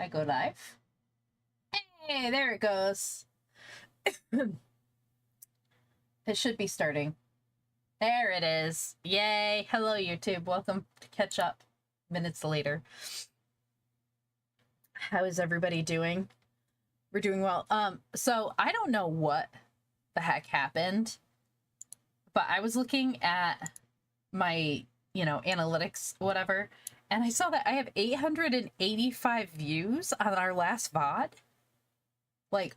I go live. Hey, there it goes. It should be starting. There it is. Yay. Hello, YouTube. Welcome to Catch Up minutes later. How is everybody doing? We're doing well. So I don't know what the heck happened, but I was looking at my, analytics, whatever, and I saw that I have 885 views on our last VOD. Like,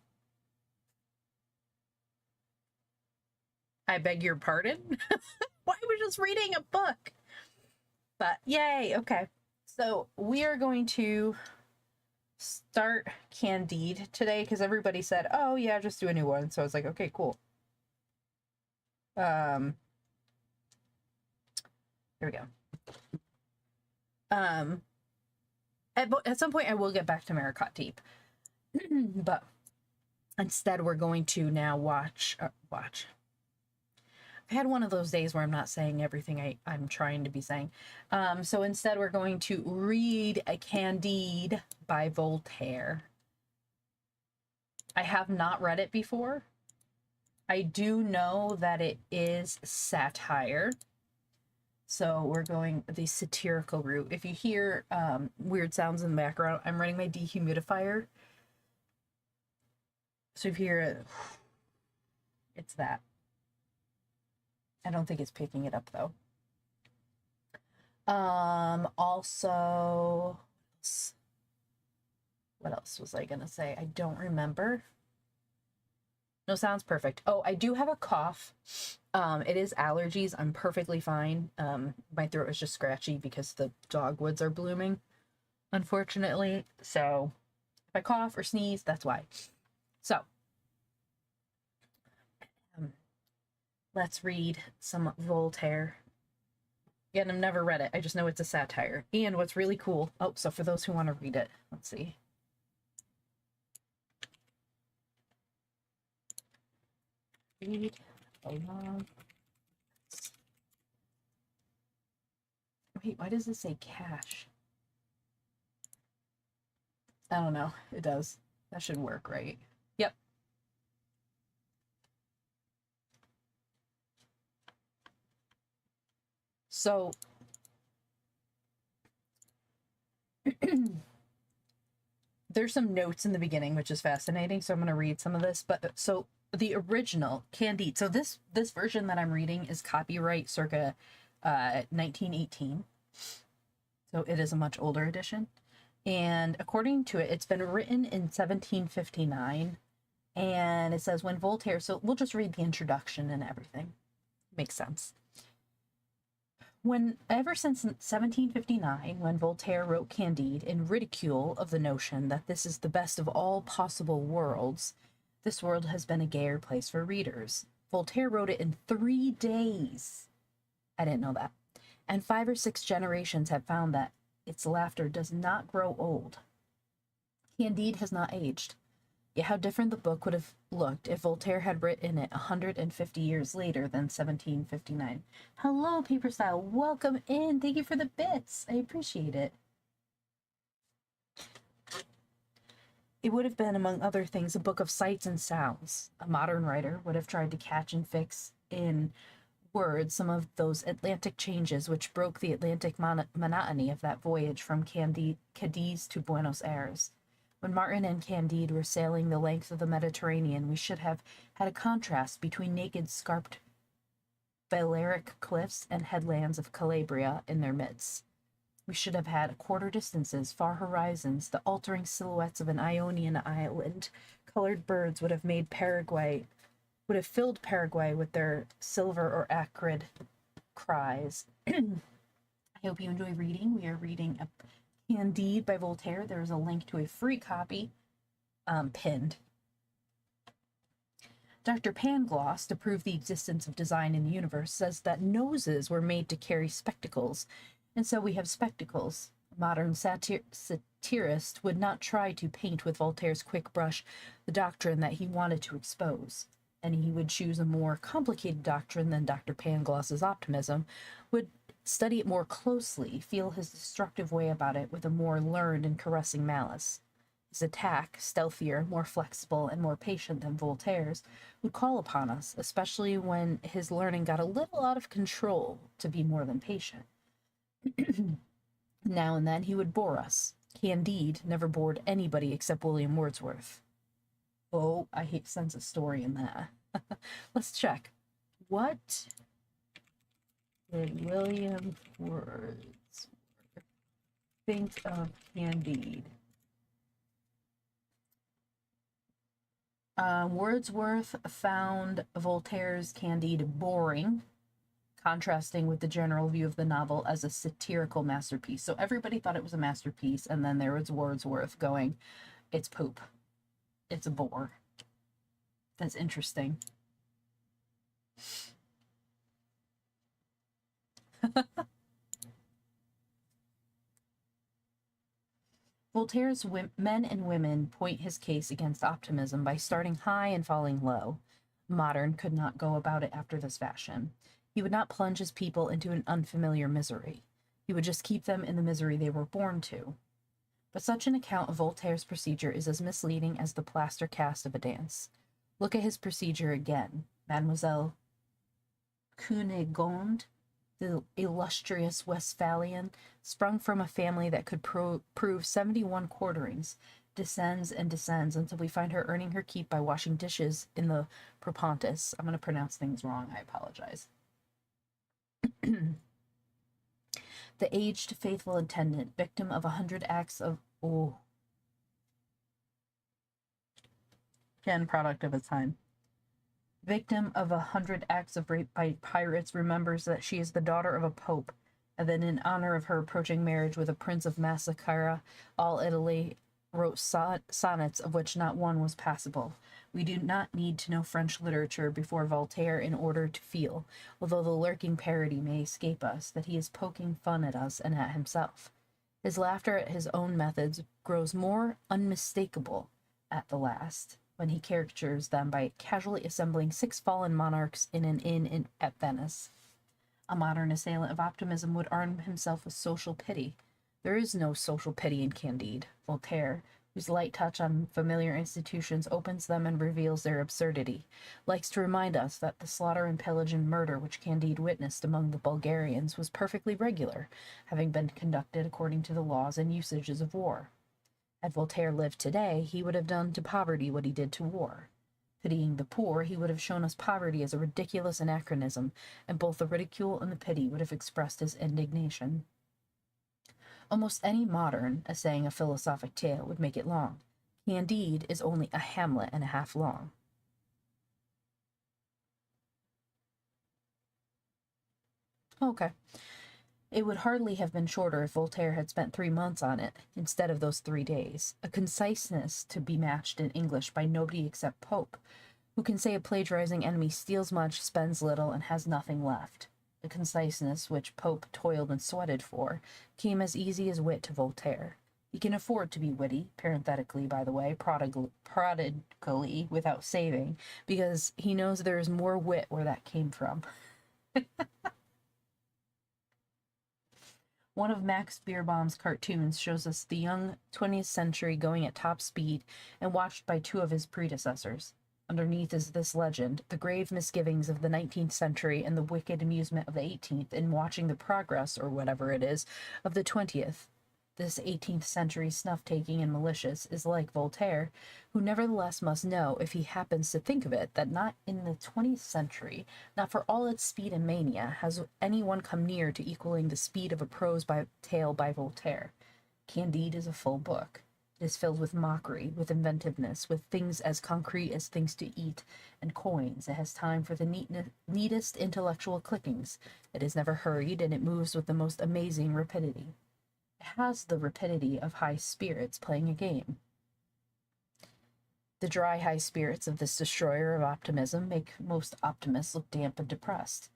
I beg your pardon? Why are we just reading a book? But yay, okay. So we are going to start Candide today because everybody said, oh yeah, just do a new one. So I was like, okay, cool. Here we go. At some point I will get back to Maricot Deep. But instead we're going to now watch. I had one of those days where I'm not saying everything I'm trying to be saying. So instead we're going to read a Candide by Voltaire. I have not read it before. I do know that it is satire. So we're going the satirical route. If you hear weird sounds in the background, I'm running my dehumidifier. So if you hear it, it's that. I don't think it's picking it up though. Also, what else was I gonna say? I don't remember. No, sounds perfect. Oh, I do have a cough. It is allergies. I'm perfectly fine. My throat is just scratchy because the dogwoods are blooming, unfortunately. So if I cough or sneeze, that's why. So let's read some Voltaire. Again, I've never read it. I just know it's a satire. And what's really cool... Oh, so for those who want to read it, let's see. Read along. Wait, why does this say cash? I don't know. It does. That should work, right? Yep. So there's some notes in the beginning, which is fascinating. So I'm going to read some of this. But so the original Candide. So this version that I'm reading is copyright circa 1918. So it is a much older edition. And according to it, it's been written in 1759. And it says when Voltaire, so we'll just read the introduction and everything. Makes sense. Ever since 1759, when Voltaire wrote Candide in ridicule of the notion that this is the best of all possible worlds, this world has been a gayer place for readers. Voltaire wrote it in 3 days. I didn't know that. And 5 or 6 generations have found that its laughter does not grow old. Candide has not aged. Yet how different the book would have looked if Voltaire had written it 150 years later than 1759. Hello, Paper Style. Welcome in. Thank you for the bits. I appreciate it. It would have been, among other things, a book of sights and sounds. A modern writer would have tried to catch and fix in words some of those Atlantic changes which broke the Atlantic monotony of that voyage from Cadiz to Buenos Aires. When Martin and Candide were sailing the length of the Mediterranean, we should have had a contrast between naked, scarped Balearic cliffs and headlands of Calabria in their midst. We should have had quarter distances, far horizons, the altering silhouettes of an Ionian island. Colored birds would have filled Paraguay with their silver or acrid cries. I hope you enjoy reading. We are reading a Candide by Voltaire. There is a link to a free copy pinned. Dr. Pangloss, to prove the existence of design in the universe, says that noses were made to carry spectacles, and so we have spectacles. A modern satirist would not try to paint with Voltaire's quick brush the doctrine that he wanted to expose, and he would choose a more complicated doctrine than Dr. Pangloss's optimism, would study it more closely, feel his destructive way about it with a more learned and caressing malice. His attack, stealthier, more flexible, and more patient than Voltaire's, would call upon us, especially when his learning got a little out of control, to be more than patient. Now and then he would bore us. Candide never bored anybody except William Wordsworth. Oh, I hate sense of story in that. Let's check. What did William Wordsworth think of Candide? Wordsworth found Voltaire's Candide boring, contrasting with the general view of the novel as a satirical masterpiece. So everybody thought it was a masterpiece, and then there was Wordsworth going, it's poop. It's a bore. That's interesting. Voltaire's men and women point his case against optimism by starting high and falling low. Modern could not go about it after this fashion. He would not plunge his people into an unfamiliar misery. He would just keep them in the misery they were born to. But such an account of Voltaire's procedure is as misleading as the plaster cast of a dance. Look at his procedure again. Mademoiselle Cunegonde, the illustrious Westphalian, sprung from a family that could prove 71 quarterings, descends and descends until we find her earning her keep by washing dishes in the Propontis. I'm going to pronounce things wrong. I apologize. The aged, faithful attendant, victim of 100 acts of... Oh. Again, product of its time. Victim of 100 acts of rape by pirates, remembers that she is the daughter of a pope, and that in honor of her approaching marriage with a prince of Massacra, all Italy wrote sonnets of which not one was passable. We do not need to know French literature before Voltaire in order to feel, although the lurking parody may escape us, that he is poking fun at us and at himself. His laughter at his own methods grows more unmistakable at the last, when he caricatures them by casually assembling 6 fallen monarchs in an inn at Venice. A modern assailant of optimism would arm himself with social pity. There is no social pity in Candide. Voltaire, whose light touch on familiar institutions opens them and reveals their absurdity, likes to remind us that the slaughter and pillage and murder which Candide witnessed among the Bulgarians was perfectly regular, having been conducted according to the laws and usages of war. Had Voltaire lived today, he would have done to poverty what he did to war. Pitying the poor, he would have shown us poverty as a ridiculous anachronism, and both the ridicule and the pity would have expressed his indignation. Almost any modern essaying a philosophic tale would make it long. Candide is only a Hamlet and a half long. Okay. It would hardly have been shorter if Voltaire had spent 3 months on it, instead of those 3 days. A conciseness to be matched in English by nobody except Pope, who can say a plagiarizing enemy steals much, spends little, and has nothing left. The conciseness which Pope toiled and sweated for came as easy as wit to Voltaire. He can afford to be witty, parenthetically, by the way, prodigally, without saving, because he knows there is more wit where that came from. One of Max Beerbohm's cartoons shows us the young 20th century going at top speed and watched by 2 of his predecessors. Underneath is this legend, the grave misgivings of the 19th century and the wicked amusement of the 18th in watching the progress, or whatever it is, of the 20th. This 18th century snuff-taking and malicious is like Voltaire, who nevertheless must know, if he happens to think of it, that not in the 20th century, not for all its speed and mania, has anyone come near to equaling the speed of a prose tale by Voltaire. Candide is a full book. It is filled with mockery, with inventiveness, with things as concrete as things to eat, and coins. It has time for the neatest intellectual clickings. It is never hurried, and it moves with the most amazing rapidity. It has the rapidity of high spirits playing a game. The dry high spirits of this destroyer of optimism make most optimists look damp and depressed.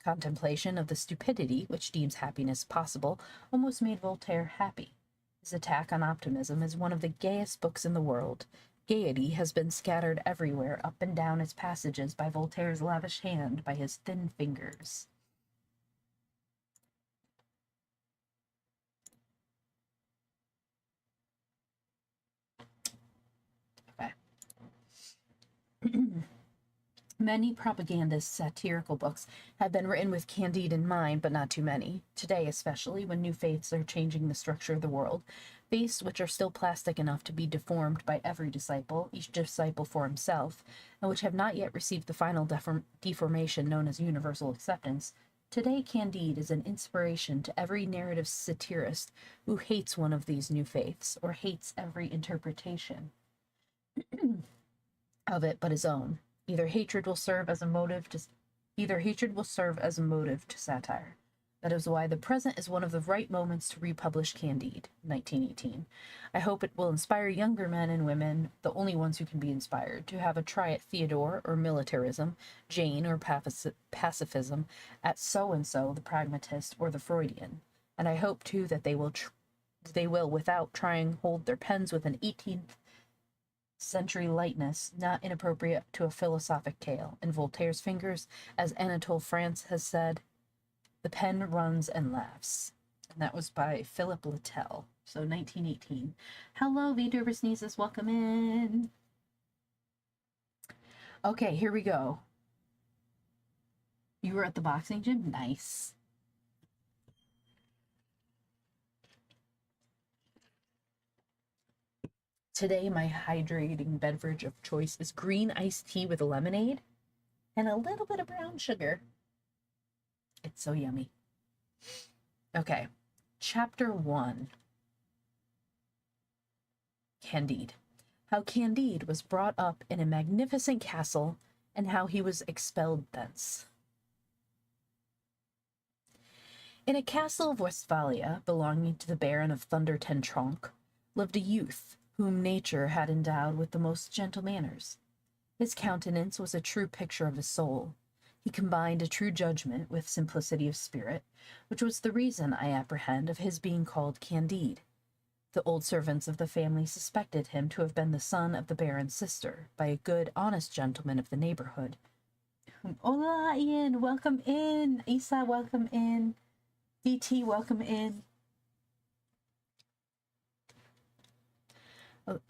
Contemplation of the stupidity which deems happiness possible almost made Voltaire happy. His attack on optimism is one of the gayest books in the world. Gaiety has been scattered everywhere, up and down its passages, by Voltaire's lavish hand, by his thin fingers. Many propagandist satirical books have been written with Candide in mind, but not too many. Today, especially, when new faiths are changing the structure of the world, faiths which are still plastic enough to be deformed by every disciple, each disciple for himself, and which have not yet received the final deformation known as universal acceptance. Today, Candide is an inspiration to every narrative satirist who hates one of these new faiths, or hates every interpretation of it but his own. Either hatred will serve as a motive to satire. That is why the present is one of the right moments to republish Candide, 1918. I hope it will inspire younger men and women, the only ones who can be inspired, to have a try at Theodore or militarism, Jane or pacifism, at so-and-so, the pragmatist or the Freudian. And I hope, too, that they will, without trying, hold their pens with an 18th century lightness not inappropriate to a philosophic tale. In Voltaire's fingers, as Anatole France has said, the pen runs and laughs. And that was by Philip Littell. So 1918. Hello, VTuber Sneezes. Welcome in. Okay, here we go. You were at the boxing gym? Nice. Today, my hydrating beverage of choice is green iced tea with lemonade and a little bit of brown sugar. It's so yummy. Okay, chapter 1. Candide. How Candide was brought up in a magnificent castle and how he was expelled thence. In a castle of Westphalia, belonging to the Baron of Thunder Ten Tronckh, lived a youth whom nature had endowed with the most gentle manners. His countenance was a true picture of his soul. He combined a true judgment with simplicity of spirit, which was the reason, I apprehend, of his being called Candide. The old servants of the family suspected him to have been the son of the Baron's sister, by a good, honest gentleman of the neighborhood. Hola, Ian, welcome in. Isa, welcome in. DT, welcome in.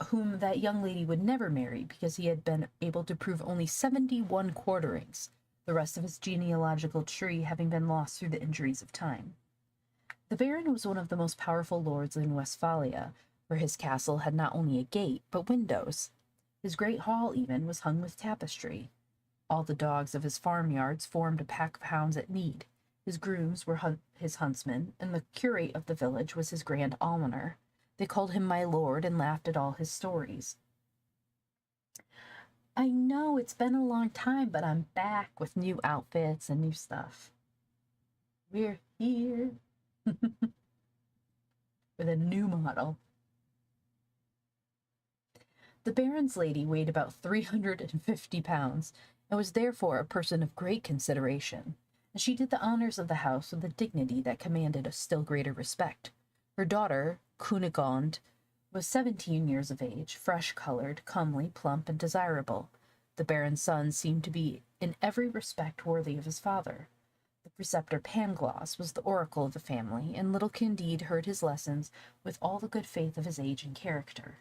Whom that young lady would never marry because he had been able to prove only 71 quarterings, the rest of his genealogical tree having been lost through the injuries of time. The Baron was one of the most powerful lords in Westphalia, for his castle had not only a gate, but windows. His great hall, even, was hung with tapestry. All the dogs of his farmyards formed a pack of hounds at need. His grooms were his huntsmen, and the curate of the village was his grand almoner. They called him my lord and laughed at all his stories. I know it's been a long time, but I'm back with new outfits and new stuff. We're here with a new model. The Baron's lady weighed about 350 pounds and was therefore a person of great consideration, and she did the honors of the house with a dignity that commanded a still greater respect. Her daughter, Cunegonde, was 17 years of age, fresh-colored, comely, plump, and desirable. The Baron's son seemed to be in every respect worthy of his father. The preceptor Pangloss was the oracle of the family, and little Candide heard his lessons with all the good faith of his age and character.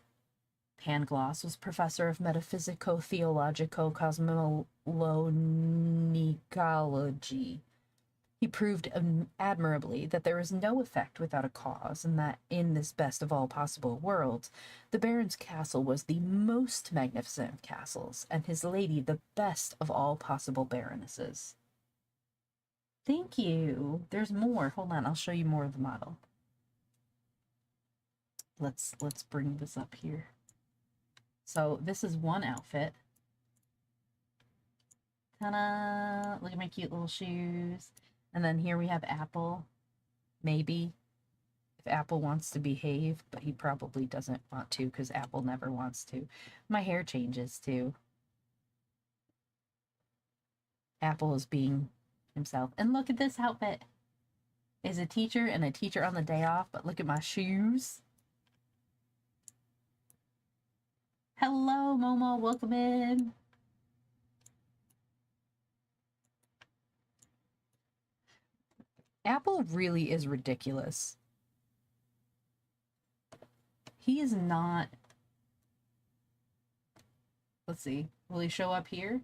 Pangloss was professor of metaphysico-theologico-cosmology. He proved admirably that there is no effect without a cause, and that in this best of all possible worlds, the Baron's castle was the most magnificent of castles, and his lady the best of all possible baronesses. Thank you. There's more. Hold on, I'll show you more of the model. Let's bring this up here. So this is one outfit. Ta-da! Look at my cute little shoes. And then here we have Apple, maybe, if Apple wants to behave, but he probably doesn't want to because Apple never wants to. My hair changes too. Apple is being himself. And look at this outfit. Is a teacher and a teacher on the day off, but look at my shoes. Hello, Momo, welcome in. Apple really is ridiculous. He is not... Let's see. Will he show up here?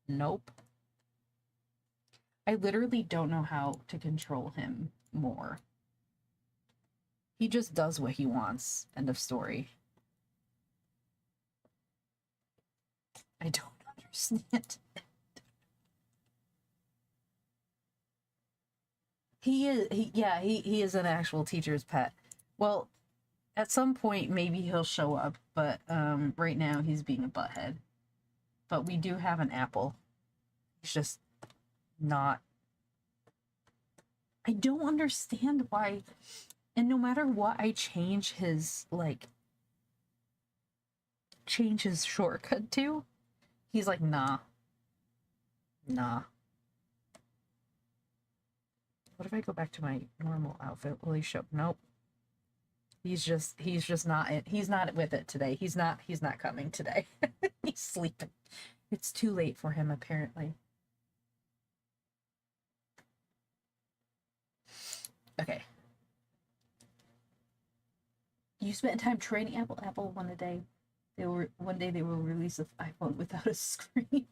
Nope. I literally don't know how to control him more. He just does what he wants. End of story. I don't understand. He is an actual teacher's pet. Well, at some point maybe he'll show up, but right now he's being a butthead. But we do have an apple. He's just not. I don't understand why, and no matter what I change his shortcut to, he's like, nah. What if I go back to my normal outfit? Will he show? Nope. He's just not it. He's not with it today. He's not coming today. He's sleeping. It's too late for him, apparently. Okay. You spent time training Apple one day. One day they will release an iPhone without a screen.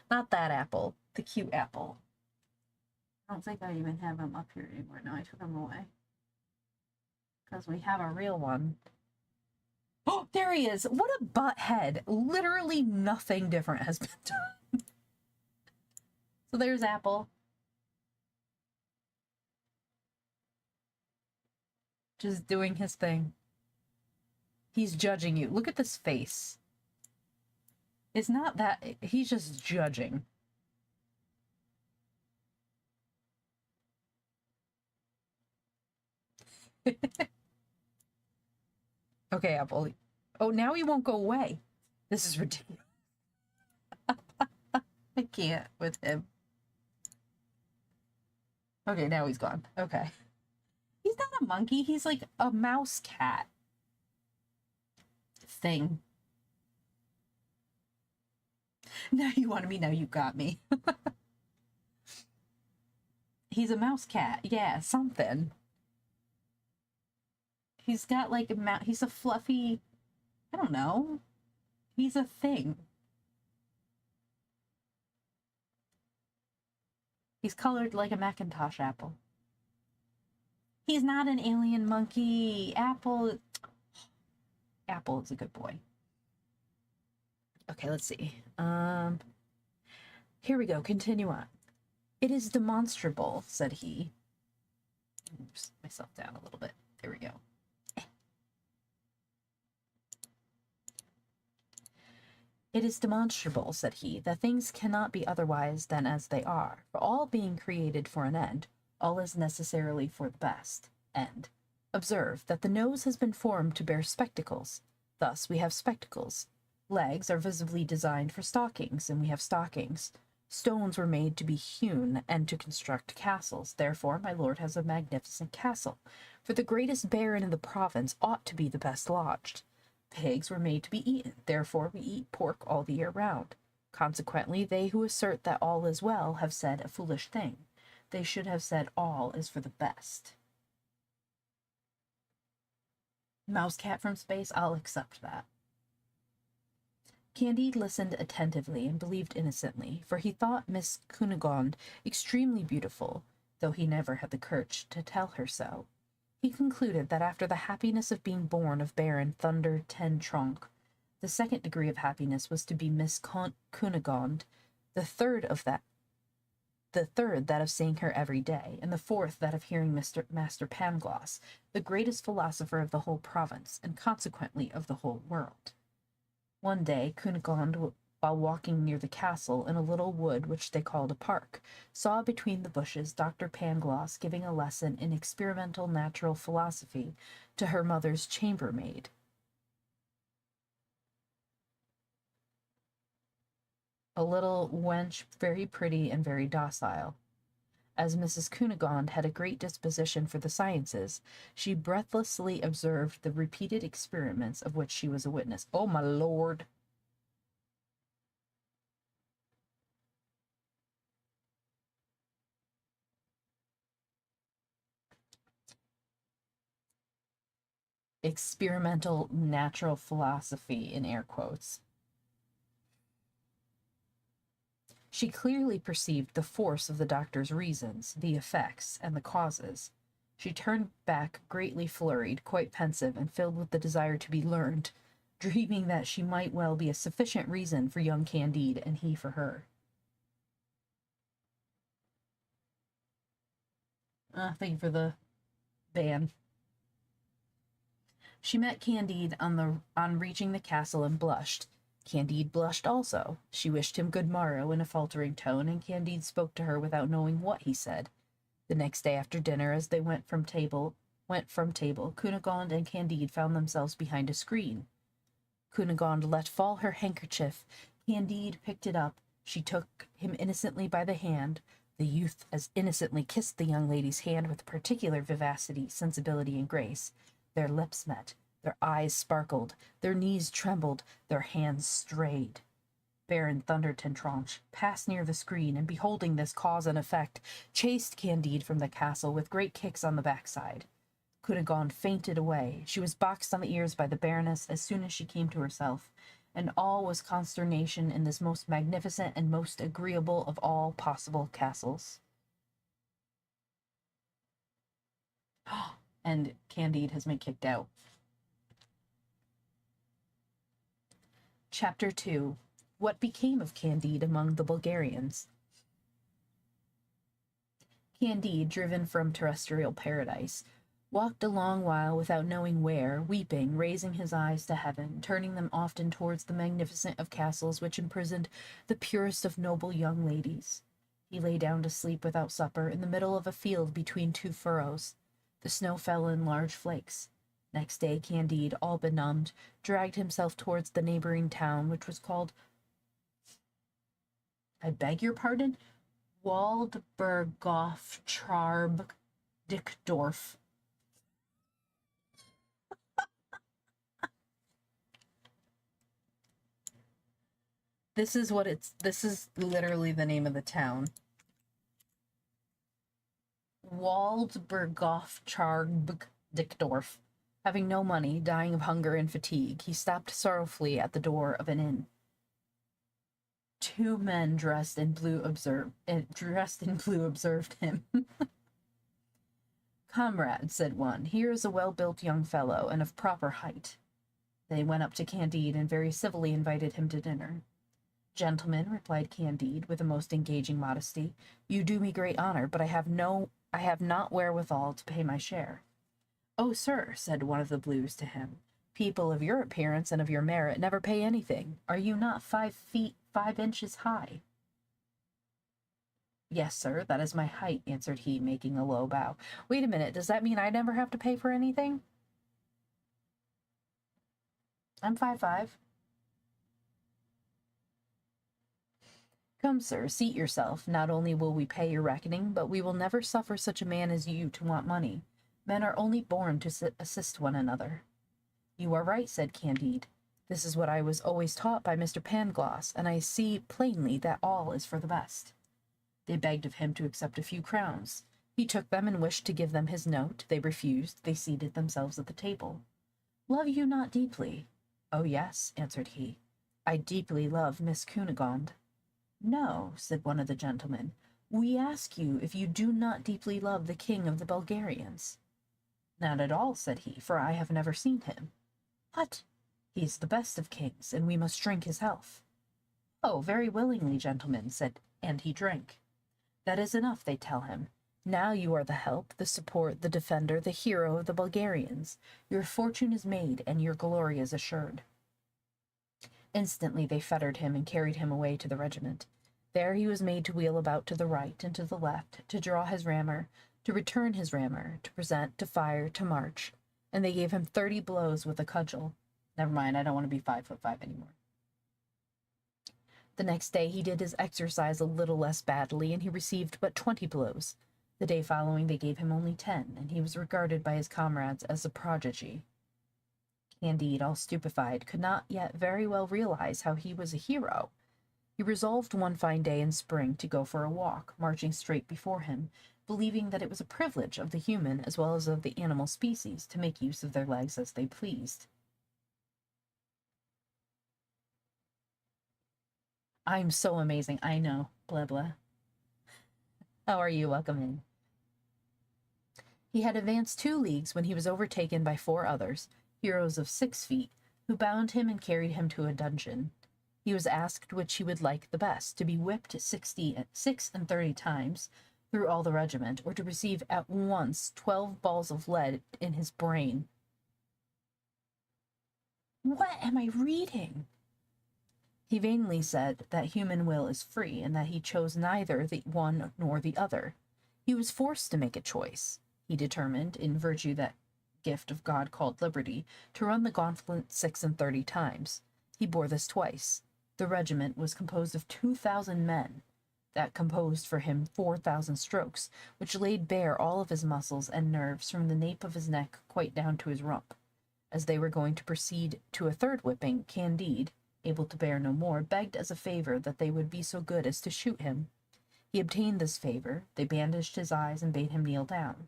Not that Apple. The cute Apple. I don't think I even have him up here anymore. No, I took him away. Because we have a real one. Oh, there he is. What a butthead. Literally nothing different has been done. So there's Apple. Just doing his thing. He's judging you. Look at this face. It's not that. He's just judging. Okay, Apple. Oh, now he won't go away. This is ridiculous. I can't with him. Okay, now he's gone. Okay. He's not a monkey. He's like a mouse cat thing. Now you wanted me. Now you got me. He's a mouse cat. Yeah, something. He's got like a mouse. He's a fluffy. I don't know. He's a thing. He's colored like a Macintosh apple. He's not an alien monkey. Apple is a good boy. Okay, let's see. Here we go. Continue on. It is demonstrable, said he. Oops, myself down a little bit. There we go. It is demonstrable, said he, that things cannot be otherwise than as they are. For all being created for an end, all is necessarily for the best end. Observe that the nose has been formed to bear spectacles. Thus we have spectacles. Legs are visibly designed for stockings, and we have stockings. Stones were made to be hewn and to construct castles. Therefore, my lord has a magnificent castle. For the greatest baron in the province ought to be the best lodged. Pigs were made to be eaten. Therefore, we eat pork all the year round. Consequently, they who assert that all is well have said a foolish thing. They should have said all is for the best. Mouse cat from space, I'll accept that. Candide listened attentively and believed innocently, for he thought Miss Cunegonde extremely beautiful, though he never had the courage to tell her so. He concluded that after the happiness of being born of Baron Thunder Ten Tronckh, the second degree of happiness was to be Miss Cunegonde, the third that of seeing her every day, and the fourth that of hearing Master Pangloss, the greatest philosopher of the whole province, and consequently of the whole world. One day, Cunegonde, while walking near the castle in a little wood which they called a park, saw between the bushes Dr. Pangloss giving a lesson in experimental natural philosophy to her mother's chambermaid. A little wench, very pretty and very docile. As Mrs. Cunegonde had a great disposition for the sciences, she breathlessly observed the repeated experiments of which she was a witness. Oh, my lord! Experimental natural philosophy, in air quotes. She clearly perceived the force of the doctor's reasons, the effects, and the causes. She turned back greatly flurried, quite pensive, and filled with the desire to be learned, dreaming that she might well be a sufficient reason for young Candide, and he for her. Thank you for the ban. She met Candide on reaching the castle and blushed. Candide blushed also. She wished him good morrow in a faltering tone, and Candide spoke to her without knowing what he said. The next day after dinner, as they went from table, Cunegonde and Candide found themselves behind a screen. Cunegonde let fall her handkerchief. Candide picked it up. She took him innocently by the hand. The youth as innocently kissed the young lady's hand with particular vivacity, sensibility, and grace. Their lips met. Their eyes sparkled. Their knees trembled. Their hands strayed. Baron Thundertentronche passed near the screen, and beholding this cause and effect, chased Candide from the castle with great kicks on the backside. Cunegonde fainted away. She was boxed on the ears by the Baroness as soon as she came to herself, and all was consternation in this most magnificent and most agreeable of all possible castles. And Candide has been kicked out. Chapter 2. What became of Candide among the Bulgarians? Candide, driven from terrestrial paradise, walked a long while without knowing where, weeping, raising his eyes to heaven, turning them often towards the magnificent of castles which imprisoned the purest of noble young ladies. He lay down to sleep without supper in the middle of a field between two furrows. The snow fell in large flakes. Next day Candide, all benumbed, dragged himself towards the neighboring town, which was called, I beg your pardon, Waldberghof-Trarbdickdorf. This is literally the name of the town. Waldberghof-Trarbdickdorf. Having no money, dying of hunger and fatigue, he stopped sorrowfully at the door of an inn. Two men dressed in blue observed him. Comrade, said one, here is a well-built young fellow, and of proper height. They went up to Candide and very civilly invited him to dinner. Gentlemen, replied Candide, with a most engaging modesty, you do me great honor, but I have not wherewithal to pay my share. Oh, sir, said one of the Blues to him, people of your appearance and of your merit never pay anything. Are you not 5 feet 5 inches high? Yes, sir, that is my height, answered he, making a low bow. Wait a minute, does that mean I never have to pay for anything? I'm 5'5". Come, sir, seat yourself. Not only will we pay your reckoning, but we will never suffer such a man as you to want money. Men are only born to assist one another. You are right, said Candide. This is what I was always taught by Mr. Pangloss, and I see plainly that all is for the best. They begged of him to accept a few crowns. He took them and wished to give them his note. They refused. They seated themselves at the table. Love you not deeply? Oh, yes, answered he. I deeply love Miss Cunegonde. No, said one of the gentlemen. We ask you if you do not deeply love the king of the Bulgarians. Not at all, said he, for I have never seen him. What? He is the best of kings, and we must drink his health. Oh, very willingly, gentlemen, said, and he drank. That is enough, they tell him. Now you are the help, the support, the defender, the hero of the Bulgarians. Your fortune is made, and your glory is assured. Instantly they fettered him and carried him away to the regiment. There he was made to wheel about to the right and to the left, to draw his rammer, to return his rammer, to present, to fire, to march, and they gave him 30 blows with a cudgel. Never mind, I don't want to be 5'5" anymore. The next day he did his exercise a little less badly, and he received but 20 blows. The day following they gave him only 10, and he was regarded by his comrades as a prodigy. Candide, all stupefied, could not yet very well realize how he was a hero. He resolved one fine day in spring to go for a walk, marching straight before him, believing that it was a privilege of the human as well as of the animal species to make use of their legs as they pleased. I'm so amazing, I know. Blah, blah. How are you? Welcome in. He had advanced 2 leagues when he was overtaken by 4 others, heroes of 6 feet, who bound him and carried him to a dungeon. He was asked which he would like the best, to be whipped 36 times through all the regiment, or to receive at once 12 balls of lead in his brain. What am I reading? He vainly said that human will is free, and that he chose neither the one nor the other. He was forced to make a choice. He determined, in virtue that gift of God called liberty, to run the gauntlet 36 times. He bore this twice. The regiment was composed of 2,000 men. That composed for him 4,000 strokes, which laid bare all of his muscles and nerves from the nape of his neck quite down to his rump. As they were going to proceed to a 3rd whipping, Candide, able to bear no more, begged as a favor that they would be so good as to shoot him. He obtained this favor. They bandaged his eyes and bade him kneel down.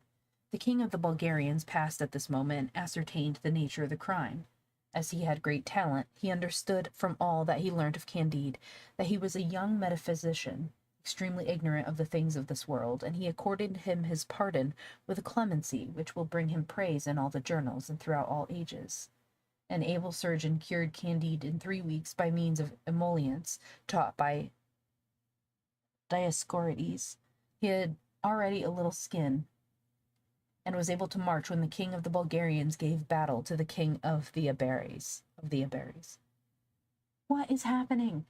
The king of the Bulgarians passed at this moment and ascertained the nature of the crime. As he had great talent, he understood from all that he learnt of Candide that he was a young metaphysician, extremely ignorant of the things of this world, and he accorded him his pardon with a clemency which will bring him praise in all the journals and throughout all ages. An able surgeon cured Candide in 3 weeks by means of emollients taught by Dioscorides. He had already a little skin, and was able to march when the king of the Bulgarians gave battle to the king of the Iberes. What is happening?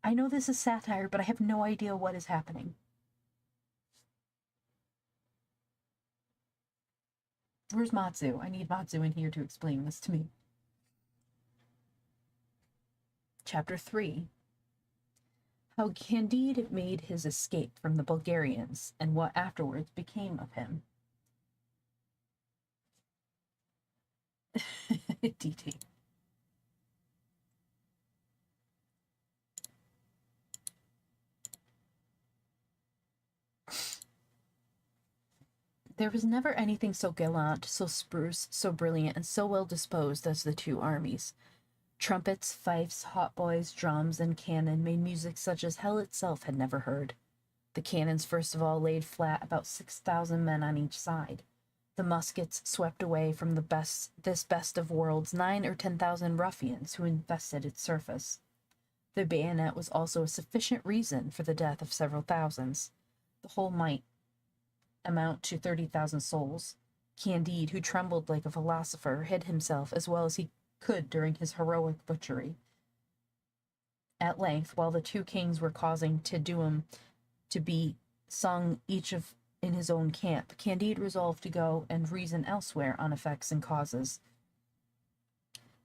I know this is satire, but I have no idea what is happening. Where's Matsu? I need Matsu in here to explain this to me. Chapter 3. How Candide made his escape from the Bulgarians, and what afterwards became of him. DT. There was never anything so gallant, so spruce, so brilliant, and so well disposed as the 2 armies. Trumpets, fifes, hautboys, drums, and cannon made music such as hell itself had never heard. The cannons first of all laid flat about 6,000 men on each side. The muskets swept away from this best of worlds 9,000 or 10,000 ruffians who infested its surface. The bayonet was also a sufficient reason for the death of several thousands. The whole might amount to 30,000 souls. Candide, who trembled like a philosopher, hid himself as well as he could during his heroic butchery. At length, while the 2 kings were causing Te Deum to be sung each in his own camp, Candide resolved to go and reason elsewhere on effects and causes.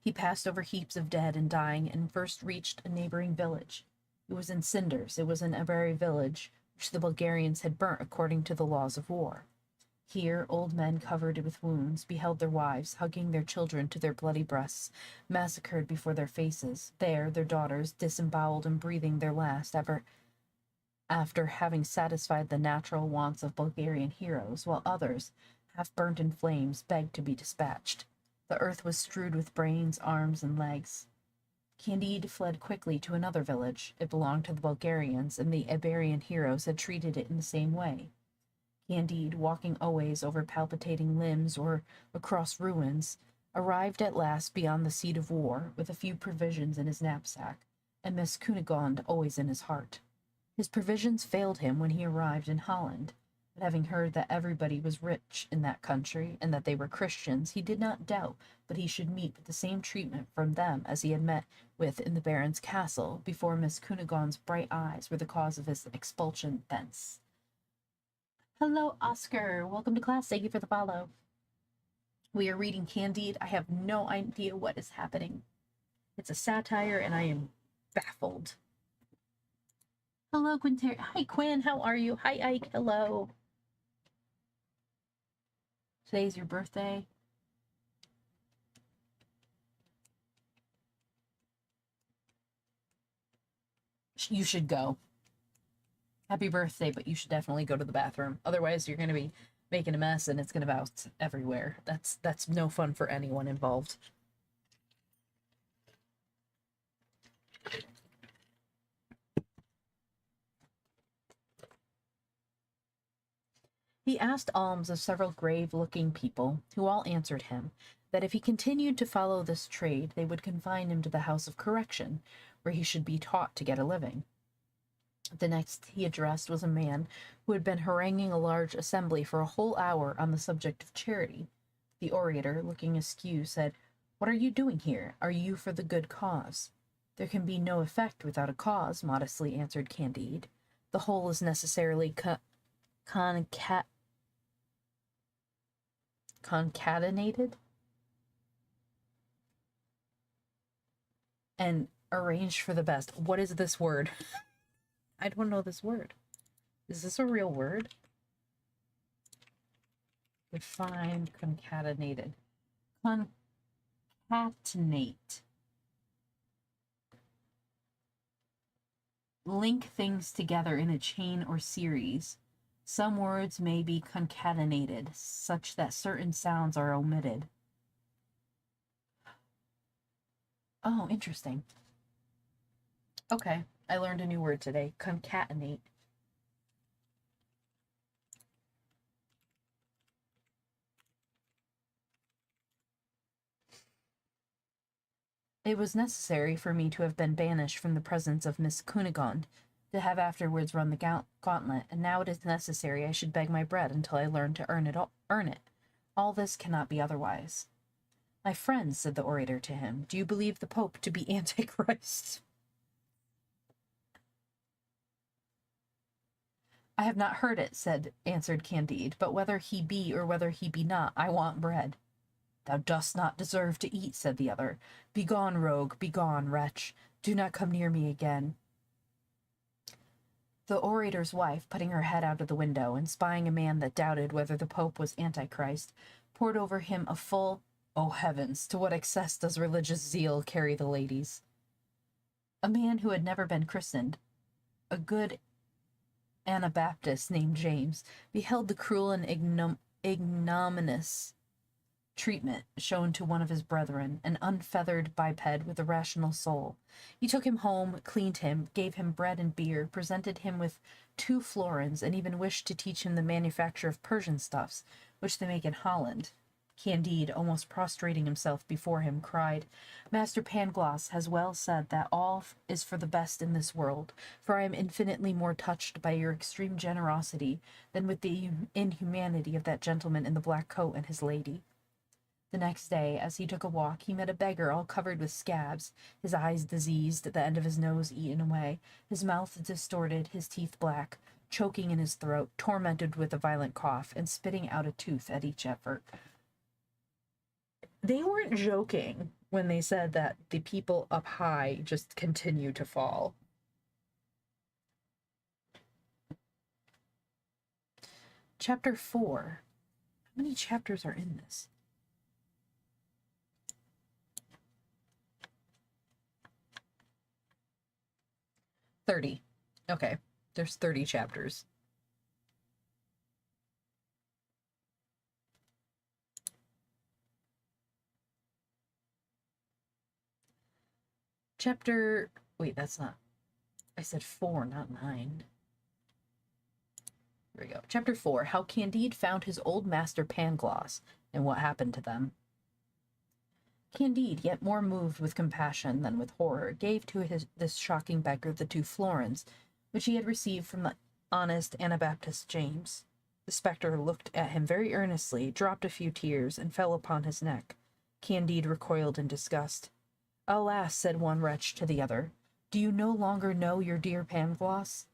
He passed over heaps of dead and dying, and first reached a neighboring village. It was in cinders. It was an Iberi village, which the Bulgarians had burnt according to the laws of war. Here old men covered with wounds beheld their wives hugging their children to their bloody breasts, massacred before their faces. There their daughters, disemboweled and breathing their last after having satisfied the natural wants of Bulgarian heroes, while others, half burnt in flames, begged to be dispatched. The earth was strewed with brains, arms, and legs. Candide fled quickly to another village. It belonged to the Bulgarians, and the Iberian heroes had treated it in the same way. Candide, walking always over palpitating limbs or across ruins, arrived at last beyond the seat of war, with a few provisions in his knapsack, and Miss Cunegonde always in his heart. His provisions failed him when he arrived in Holland, but having heard that everybody was rich in that country, and that they were Christians, he did not doubt but he should meet with the same treatment from them as he had met with in the Baron's castle, before Miss Cunegonde's bright eyes were the cause of his expulsion thence. Hello, Oscar. Welcome to class. Thank you for the follow. We are reading Candide. I have no idea what is happening. It's a satire, and I am baffled. Hello, Quinter. Hi, Quinn. How are you? Hi, Ike. Hello. Today's your birthday. You should go. Happy birthday, but you should definitely go to the bathroom. Otherwise, you're going to be making a mess, and it's going to bounce everywhere. That's no fun for anyone involved. He asked alms of several grave-looking people, who all answered him that if he continued to follow this trade, they would confine him to the house of correction, where he should be taught to get a living. The next he addressed was a man who had been haranguing a large assembly for a whole hour on the subject of charity. The orator, looking askew, said, "What are you doing here? Are you for the good cause?" "There can be no effect without a cause," modestly answered Candide. "The whole is necessarily concatenated and arranged for the best." What is this word? I don't know this word. Is this a real word? Define concatenated. Concatenate. Link things together in a chain or series. Some words may be concatenated, such that certain sounds are omitted. Oh, interesting. Okay, I learned a new word today. Concatenate. It was necessary for me to have been banished from the presence of Miss Cunegonde, to have afterwards run the gauntlet, and now it is necessary I should beg my bread until I learn to earn it. All this cannot be otherwise. "My friend," said the orator to him, "do you believe the Pope to be Antichrist?" "I have not heard it," answered Candide, "but whether he be or whether he be not, I want bread." "Thou dost not deserve to eat," said the other. "Begone, rogue, begone, wretch. Do not come near me again." The orator's wife, putting her head out of the window, and spying a man that doubted whether the Pope was Antichrist, poured over him a full, "Oh heavens, to what excess does religious zeal carry the ladies!" A man who had never been christened, a good Anabaptist named James, beheld the cruel and ignominious treatment shown to one of his brethren, an unfeathered biped with a rational soul. He took him home, cleaned him, gave him bread and beer, presented him with 2 florins, and even wished to teach him the manufacture of Persian stuffs, which they make in Holland. Candide, almost prostrating himself before him, cried, "Master Pangloss has well said that all is for the best in this world, for I am infinitely more touched by your extreme generosity than with the inhumanity of that gentleman in the black coat and his lady." The next day, as he took a walk, he met a beggar all covered with scabs, his eyes diseased, the end of his nose eaten away, his mouth distorted, his teeth black, choking in his throat, tormented with a violent cough, and spitting out a tooth at each effort. They weren't joking when they said that the people up high just continue to fall. Chapter 4. How many chapters are in this? "30. Okay, there's 30 chapters. Wait, that's not. I said 4, not 9. Here we go. Chapter 4. How Candide found his old master Pangloss, and what happened to them. Candide, yet more moved with compassion than with horror, gave to this shocking beggar the 2 florins, which he had received from the honest Anabaptist James. The spectre looked at him very earnestly, dropped a few tears, and fell upon his neck. Candide recoiled in disgust. "Alas," said one wretch to the other, "do you no longer know your dear Pangloss?"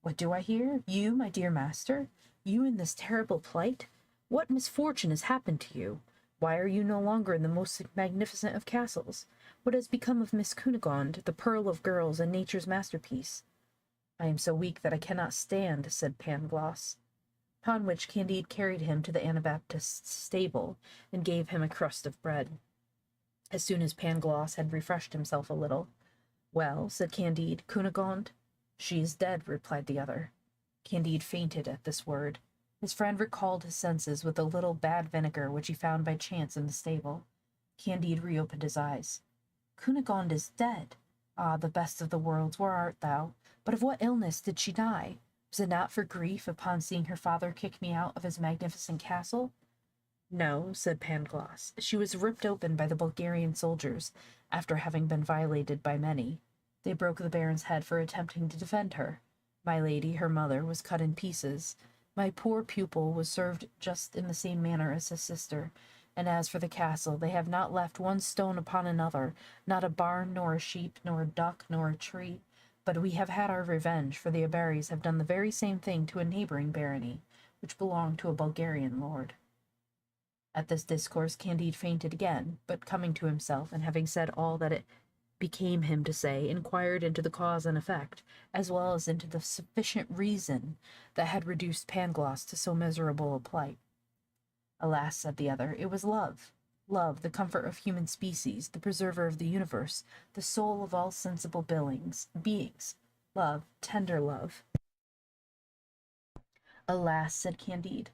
"What do I hear? You, my dear master? You in this terrible plight? What misfortune has happened to you? Why are you no longer in the most magnificent of castles? What has become of Miss Cunegonde, the pearl of girls and nature's masterpiece?" "I am so weak that I cannot stand," said Pangloss. Upon which Candide carried him to the Anabaptist's stable, and gave him a crust of bread. As soon as Pangloss had refreshed himself a little, "Well," said Candide, "Cunegonde?" "She is dead," replied the other. Candide fainted at this word. His friend recalled his senses with a little bad vinegar which he found by chance in the stable. Candide reopened his eyes. "Cunegonde is dead. Ah, the best of the worlds, where art thou? But of what illness did she die? Was it not for grief upon seeing her father kick me out of his magnificent castle? No, said Pangloss. She was ripped open by the Bulgarian soldiers, after having been violated by many. They broke the baron's head for attempting to defend her. My lady, her mother, was cut in pieces. My poor pupil was served just in the same manner as his sister. And as for the castle, they have not left one stone upon another, not a barn, nor a sheep, nor a duck, nor a tree. But we have had our revenge, for the Abaris have done the very same thing to a neighboring barony, which belonged to a Bulgarian lord. At this discourse Candide fainted again, but coming to himself, and having said all that it became him to say, inquired into the cause and effect, as well as into the sufficient reason that had reduced Pangloss to so miserable a plight. Alas, said the other, it was love. Love, the comfort of human species, the preserver of the universe, the soul of all sensible beings. Love, tender love. Alas, said Candide,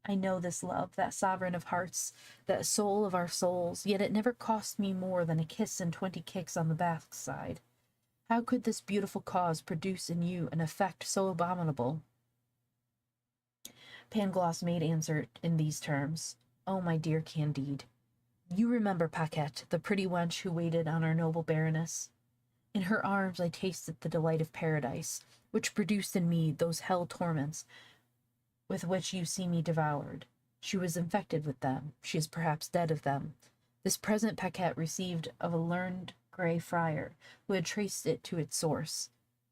I know this love, that sovereign of hearts, that soul of our souls, yet it never cost me more than a kiss and 20 kicks on the backside. How could this beautiful cause produce in you an effect so abominable? Pangloss made answer in these terms. Oh, my dear Candide, you remember Paquette, the pretty wench who waited on our noble Baroness? In her arms I tasted the delight of paradise, which produced in me those hell torments with which you see me devoured. She was infected with them. She is perhaps dead of them. This present Paquette received of a learned grey friar, who had traced it to its source.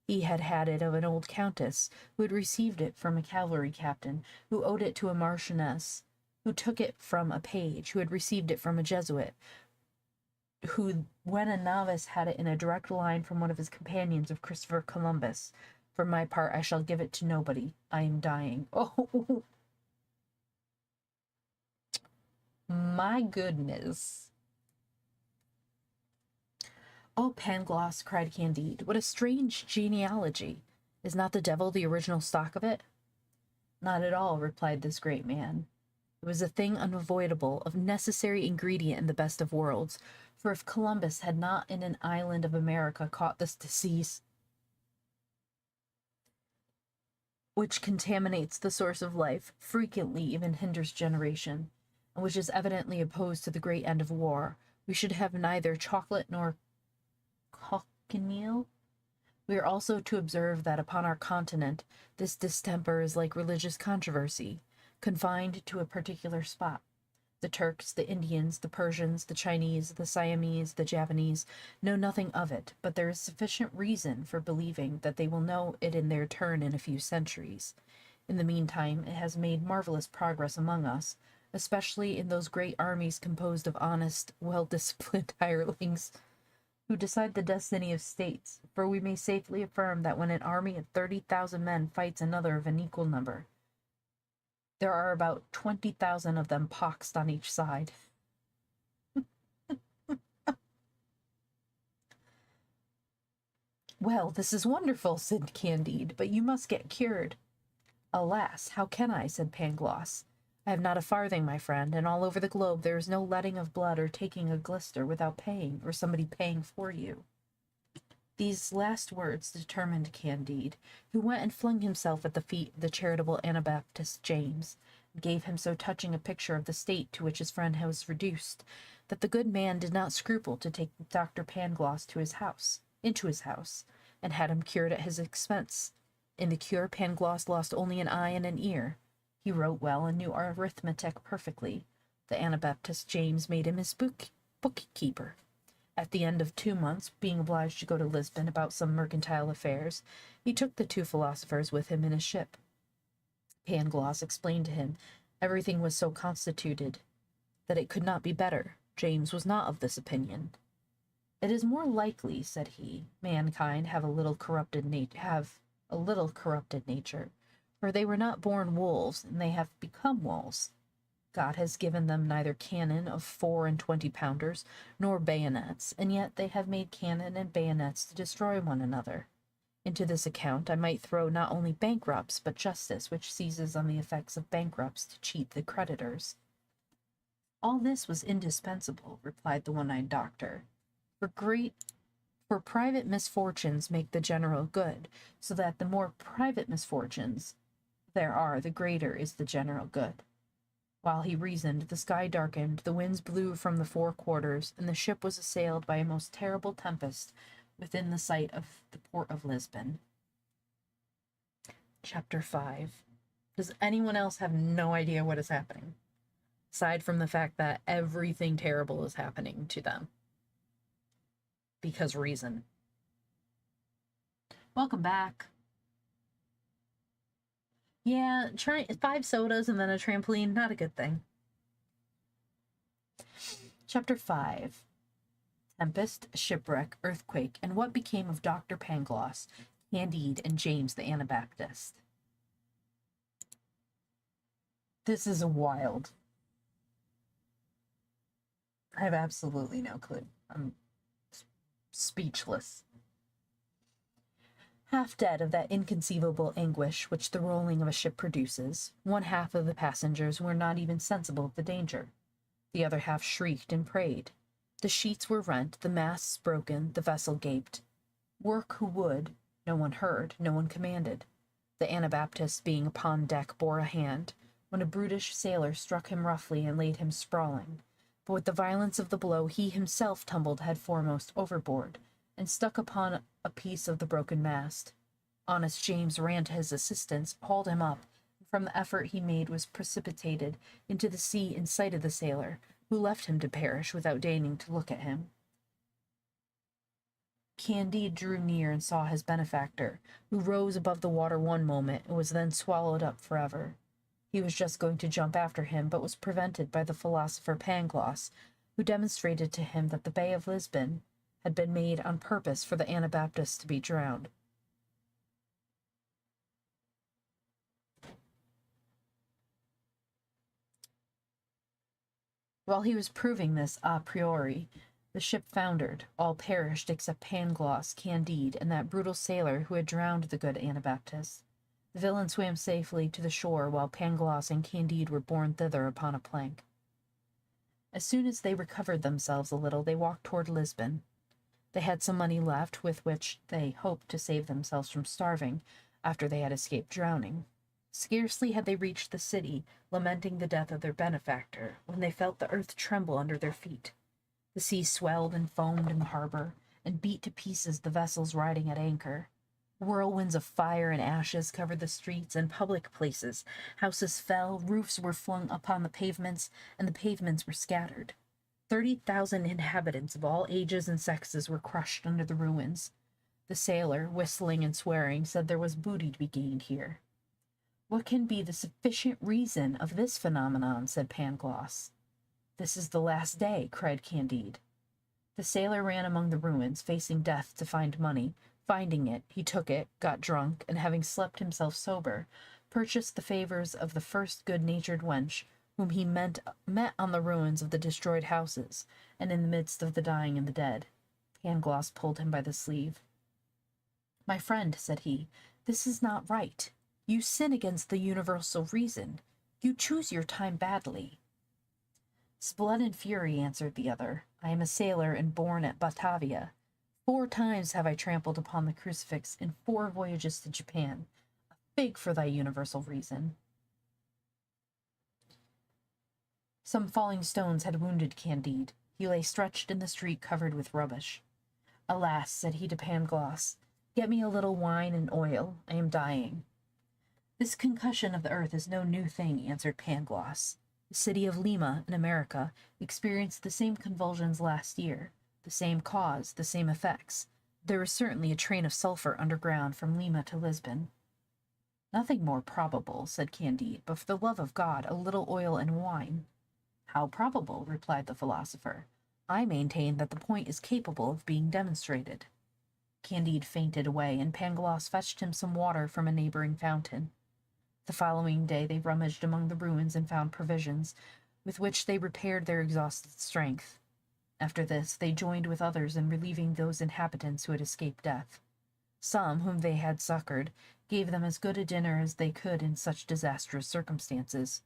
He had had it of an old countess, who had received it from a cavalry captain, who owed it to a marchioness, who took it from a page, who had received it from a Jesuit, who, when a novice, had it in a direct line from one of his companions of Christopher Columbus. For my part, I shall give it to nobody. I am dying. Oh, my goodness. Oh, Pangloss, cried Candide, what a strange genealogy. Is not the devil the original stock of it? Not at all, replied this great man. It was a thing unavoidable, of necessary ingredient in the best of worlds, for if Columbus had not in an island of America caught this disease, which contaminates the source of life, frequently even hinders generation, and which is evidently opposed to the great end of war, we should have neither chocolate nor cochineal. We are also to observe that upon our continent this distemper is like religious controversy, confined to a particular spot. The Turks, the Indians, the Persians, the Chinese, the Siamese, the Japanese know nothing of it, but there is sufficient reason for believing that they will know it in their turn in a few centuries. In the meantime, it has made marvelous progress among us, especially in those great armies composed of honest, well-disciplined hirelings, who decide the destiny of states, for we may safely affirm that when an army of 30,000 men fights another of an equal number, there are about 20,000 of them poxed on each side. Well, this is wonderful, said Candide, but you must get cured. Alas, how can I, said Pangloss. I have not a farthing, my friend, and all over the globe there is no letting of blood or taking a glister without paying, or somebody paying for you. These last words determined Candide, who went and flung himself at the feet of the charitable Anabaptist James, and gave him so touching a picture of the state to which his friend was reduced, that the good man did not scruple to take Dr. Pangloss into his house, and had him cured at his expense. In the cure Pangloss lost only an eye and an ear. He wrote well and knew arithmetic perfectly. The Anabaptist James made him his bookkeeper. At the end of 2 months, being obliged to go to Lisbon about some mercantile affairs, he took the two philosophers with him in a ship. Pangloss explained to him everything was so constituted that it could not be better. James was not of this opinion. It is more likely, said he, mankind have a little corrupted nature, for they were not born wolves, and they have become wolves. God has given them neither cannon of 24-pounders nor bayonets, and yet they have made cannon and bayonets to destroy one another. Into this account I might throw not only bankrupts, but justice, which seizes on the effects of bankrupts to cheat the creditors. All this was indispensable, replied the one-eyed doctor, For private misfortunes make the general good, so that the more private misfortunes there are, the greater is the general good. While he reasoned, the sky darkened, the winds blew from the four quarters, and the ship was assailed by a most terrible tempest within the sight of the port of Lisbon. Chapter 5. Does anyone else have no idea what is happening? Aside from the fact that everything terrible is happening to them. Because reason. Welcome back. Yeah, 5 sodas and then a trampoline, not a good thing. Chapter 5. Tempest, shipwreck, earthquake, and what became of Dr. Pangloss, Candide, and James the Anabaptist. This is wild. I have absolutely no clue. I'm speechless. Half dead of that inconceivable anguish which the rolling of a ship produces, one half of the passengers were not even sensible of the danger. The other half shrieked and prayed. The sheets were rent, the masts broken, the vessel gaped. Work who would, no one heard, no one commanded. The Anabaptist, being upon deck, bore a hand, when a brutish sailor struck him roughly and laid him sprawling. But with the violence of the blow he himself tumbled head foremost overboard, and stuck upon a piece of the broken mast. Honest James ran to his assistance, hauled him up, and from the effort he made was precipitated into the sea in sight of the sailor, who left him to perish without deigning to look at him. Candide drew near and saw his benefactor, who rose above the water one moment and was then swallowed up forever. He was just going to jump after him, but was prevented by the philosopher Pangloss, who demonstrated to him that the Bay of Lisbon had been made on purpose for the Anabaptist to be drowned. While he was proving this a priori, the ship foundered. All perished except Pangloss, Candide, and that brutal sailor who had drowned the good Anabaptist. The villain swam safely to the shore, while Pangloss and Candide were borne thither upon a plank. As soon as they recovered themselves a little, they walked toward Lisbon. They had some money left, with which they hoped to save themselves from starving after they had escaped drowning. Scarcely had they reached the city, lamenting the death of their benefactor, when they felt the earth tremble under their feet. The sea swelled and foamed in the harbor, and beat to pieces the vessels riding at anchor. Whirlwinds of fire and ashes covered the streets and public places. Houses fell, roofs were flung upon the pavements, and the pavements were scattered. 30,000 inhabitants of all ages and sexes were crushed under the ruins. The sailor, whistling and swearing, said there was booty to be gained here. "What can be the sufficient reason of this phenomenon?" said Pangloss. "This is the last day," cried Candide. The sailor ran among the ruins, facing death to find money. Finding it, he took it, got drunk, and having slept himself sober, purchased the favours of the first good-natured wench whom he met on the ruins of the destroyed houses, and in the midst of the dying and the dead. Pangloss pulled him by the sleeve. "My friend," said he, "this is not right. You sin against the universal reason. You choose your time badly." "'S blood and fury," answered the other. "I am a sailor and born at Batavia. 4 times have I trampled upon the crucifix in 4 voyages to Japan. A fig for thy universal reason." Some falling stones had wounded Candide. He lay stretched in the street covered with rubbish. "Alas," said he to Pangloss, "get me a little wine and oil. I am dying." "This concussion of the earth is no new thing," answered Pangloss. "The city of Lima, in America, experienced the same convulsions last year. The same cause, the same effects. There is certainly a train of sulphur underground from Lima to Lisbon." "Nothing more probable," said Candide, "but for the love of God, a little oil and wine." "How probable?" replied the philosopher. "I maintain that the point is capable of being demonstrated." Candide fainted away, and Pangloss fetched him some water from a neighboring fountain. The following day they rummaged among the ruins and found provisions, with which they repaired their exhausted strength. After this, they joined with others in relieving those inhabitants who had escaped death. Some, whom they had succored, gave them as good a dinner as they could in such disastrous circumstances.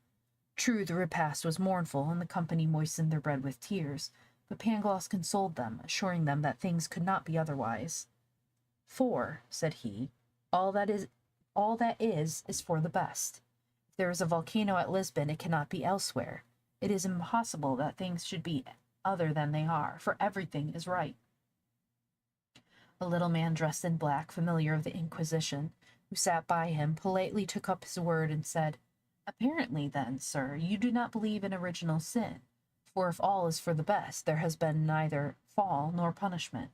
True, the repast was mournful, and the company moistened their bread with tears, But Pangloss consoled them, assuring them that things could not be otherwise. "For," said he, all that is for the best. If there is a volcano at Lisbon, it cannot be elsewhere. It is impossible that things should be other than they are, for everything is right." A little man dressed in black, familiar of the Inquisition, who sat by him, politely took up his word and said, "Apparently, then, sir, you do not believe in original sin, for if all is for the best, there has been neither fall nor punishment."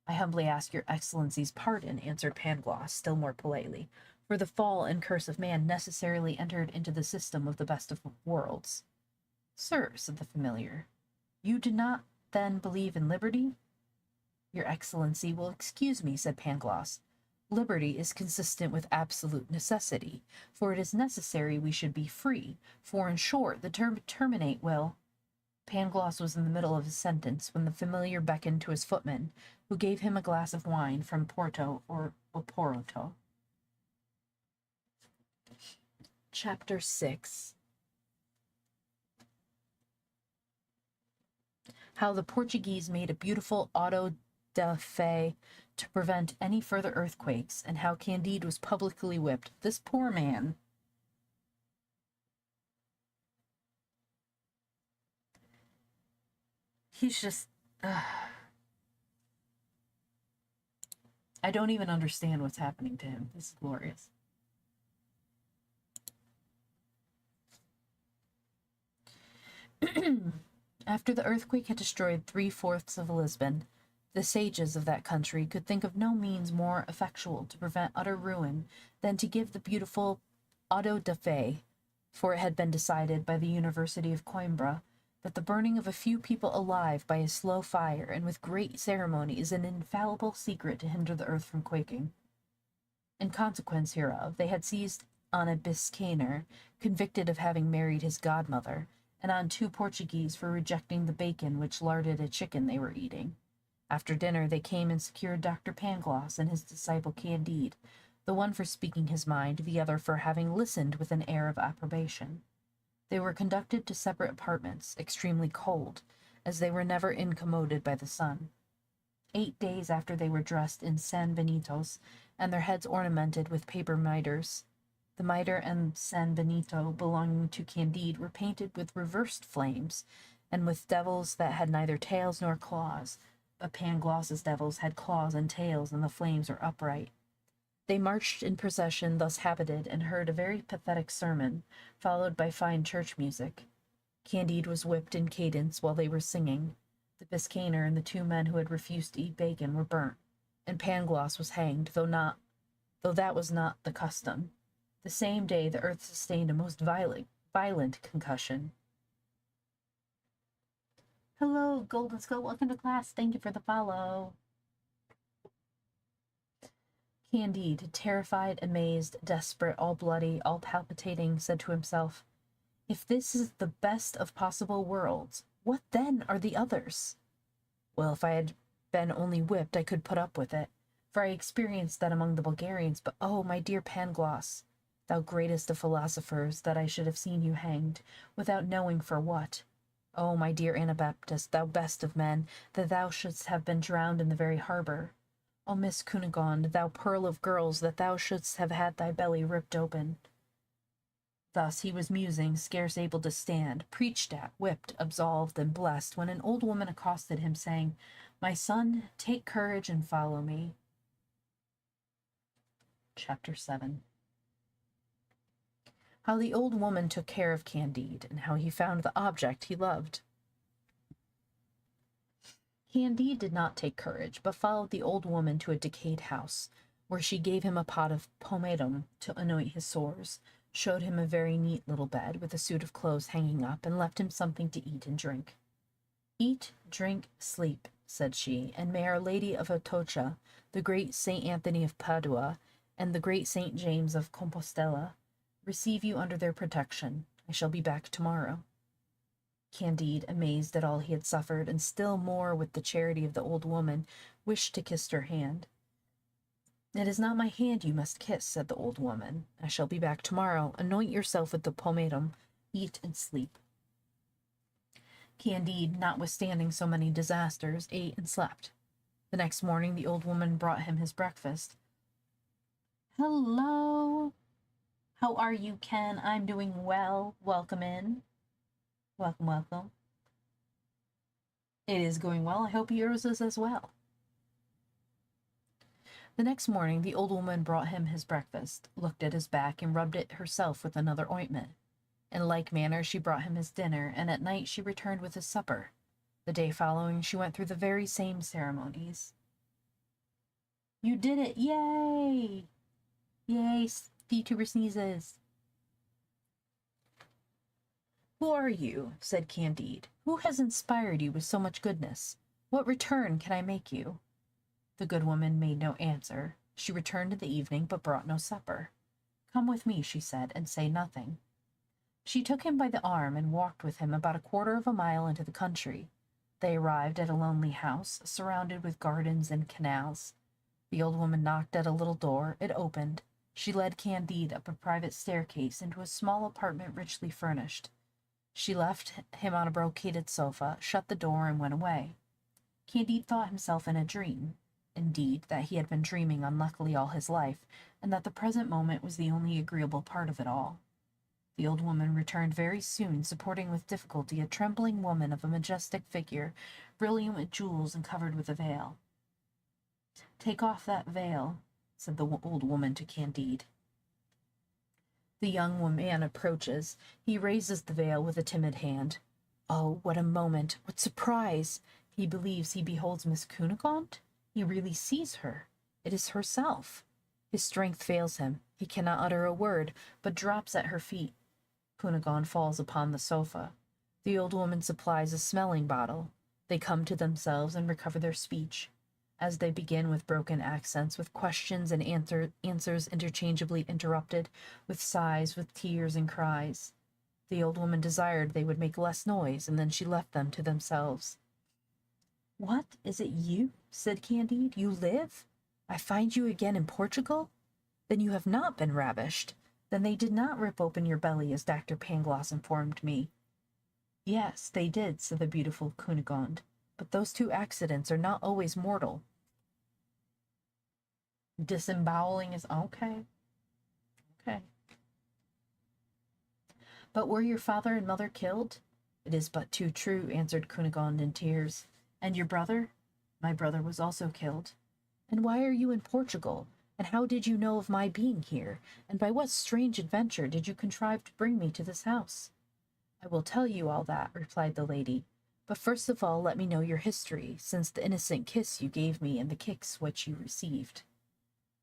"I humbly ask your Excellency's pardon," answered Pangloss, still more politely, "for the fall and curse of man necessarily entered into the system of the best of worlds." "Sir," said the familiar, "you do not then believe in liberty?" "Your Excellency will excuse me," said Pangloss. "Liberty is consistent with absolute necessity, for it is necessary we should be free, for in short the term terminate will—" Pangloss was in the middle of his sentence when the familiar beckoned to his footman, who gave him a glass of wine from Porto or Oporto. Chapter 6. How the Portuguese made a beautiful auto da fe to prevent any further earthquakes, and how Candide was publicly whipped. This poor man. He's just... I don't even understand what's happening to him. This is glorious. After the earthquake had destroyed 3/4 of Lisbon, the sages of that country could think of no means more effectual to prevent utter ruin than to give the beautiful auto da fe, for it had been decided by the University of Coimbra that the burning of a few people alive by a slow fire and with great ceremony is an infallible secret to hinder the earth from quaking. In consequence hereof, they had seized on a Biscayner, convicted of having married his godmother, and on 2 Portuguese for rejecting the bacon which larded a chicken they were eating. After dinner they came and secured Dr. Pangloss and his disciple Candide, the one for speaking his mind, the other for having listened with an air of approbation. They were conducted to separate apartments, extremely cold, as they were never incommoded by the sun. 8 days after they were dressed in San Benitos, and their heads ornamented with paper mitres. The mitre and San Benito belonging to Candide were painted with reversed flames, and with devils that had neither tails nor claws, but Pangloss's devils had claws and tails, and the flames were upright. They marched in procession thus habited, and heard a very pathetic sermon, followed by fine church music. Candide was whipped in cadence while they were singing. The Biscayner and the 2 men who had refused to eat bacon were burnt, and Pangloss was hanged, though that was not the custom. The same day the earth sustained a most violent concussion. Hello, Golden Skull. Welcome to class. Thank you for the follow. Candide, terrified, amazed, desperate, all bloody, all palpitating, said to himself, "If this is the best of possible worlds, what then are the others? Well, if I had been only whipped, I could put up with it, for I experienced that among the Bulgarians. But oh, my dear Pangloss, thou greatest of philosophers, that I should have seen you hanged, without knowing for what. Oh, my dear Anabaptist, thou best of men, that thou shouldst have been drowned in the very harbour. Oh, Miss Cunegonde, thou pearl of girls, that thou shouldst have had thy belly ripped open." Thus he was musing, scarce able to stand, preached at, whipped, absolved, and blessed, when an old woman accosted him, saying, "My son, take courage and follow me." Chapter 7. How the old woman took care of Candide, and how he found the object he loved. Candide did not take courage, but followed the old woman to a decayed house, where she gave him a pot of pomatum to anoint his sores, showed him a very neat little bed with a suit of clothes hanging up, and left him something to eat and drink. "Eat, drink, sleep," said she, "and may Our Lady of Atocha, the great Saint Anthony of Padua, and the great Saint James of Compostela receive you under their protection. I shall be back tomorrow." Candide, amazed at all he had suffered, and still more with the charity of the old woman, wished to kiss her hand. "It is not my hand you must kiss," said the old woman. "I shall be back tomorrow. Anoint yourself with the pomatum, eat and sleep." Candide, notwithstanding so many disasters, ate and slept. The next morning the old woman brought him his breakfast. "Hello. How are you, Ken? I'm doing well. Welcome in." "Welcome, welcome." "It is going well. I hope yours is as well." The next morning the old woman brought him his breakfast, looked at his back, and rubbed it herself with another ointment. In like manner she brought him his dinner, and at night she returned with his supper. The day following she went through the very same ceremonies. "You did it! Yay! Yay, VTuber sneezes." "Who are you?" said Candide. "Who has inspired you with so much goodness? What return can I make you?" The good woman made no answer. She returned in the evening, but brought no supper. "Come with me," she said, "and say nothing." She took him by the arm and walked with him about a quarter of a mile into the country. They arrived at a lonely house, surrounded with gardens and canals. The old woman knocked at a little door. It opened. She led Candide up a private staircase into a small apartment richly furnished. She left him on a brocaded sofa, shut the door, and went away. Candide thought himself in a dream. Indeed, that he had been dreaming unluckily all his life, and that the present moment was the only agreeable part of it all. The old woman returned very soon, supporting with difficulty a trembling woman of a majestic figure, brilliant with jewels and covered with a veil. "Take off that veil," said the old woman to Candide. The young man approaches. He raises the veil with a timid hand. Oh, what a moment! What surprise! He believes he beholds Miss Cunegonde. He really sees her. It is herself. His strength fails him. He cannot utter a word, but drops at her feet. Cunegonde falls upon the sofa. The old woman supplies a smelling bottle. They come to themselves and recover their speech. As they begin with broken accents, with questions and answers interchangeably interrupted, with sighs, with tears and cries. The old woman desired they would make less noise, and then she left them to themselves. "What, is it you?" said Candide. "You live? I find you again in Portugal? Then you have not been ravished. Then they did not rip open your belly, as Dr. Pangloss informed me." "Yes, they did," said the beautiful Cunegonde. "But those two accidents are not always mortal." Disemboweling is okay. Okay. "But were your father and mother killed?" "It is but too true," answered Cunegonde in tears. "And your brother?" "My brother was also killed." "And why are you in Portugal? And how did you know of my being here? And by what strange adventure did you contrive to bring me to this house?" "I will tell you all that," replied the lady. "But first of all let me know your history, since the innocent kiss you gave me and the kicks which you received."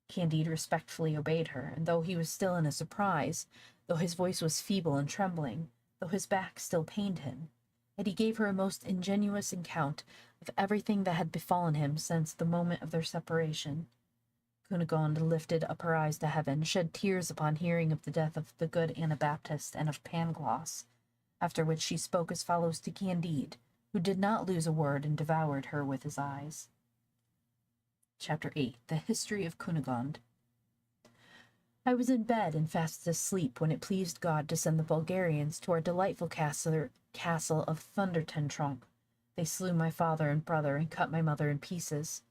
Candide respectfully obeyed her, and though he was still in a surprise, though his voice was feeble and trembling, though his back still pained him, yet he gave her a most ingenuous account of everything that had befallen him since the moment of their separation. Cunegonde lifted up her eyes to heaven, shed tears upon hearing of the death of the good Anabaptist and of Pangloss, after which she spoke as follows to Candide, who did not lose a word and devoured her with his eyes. Chapter 8. The History of Cunegonde. I was in bed and fast asleep when it pleased God to send the Bulgarians to our delightful castle of Thundertentronckh. They slew my father and brother and cut my mother in pieces.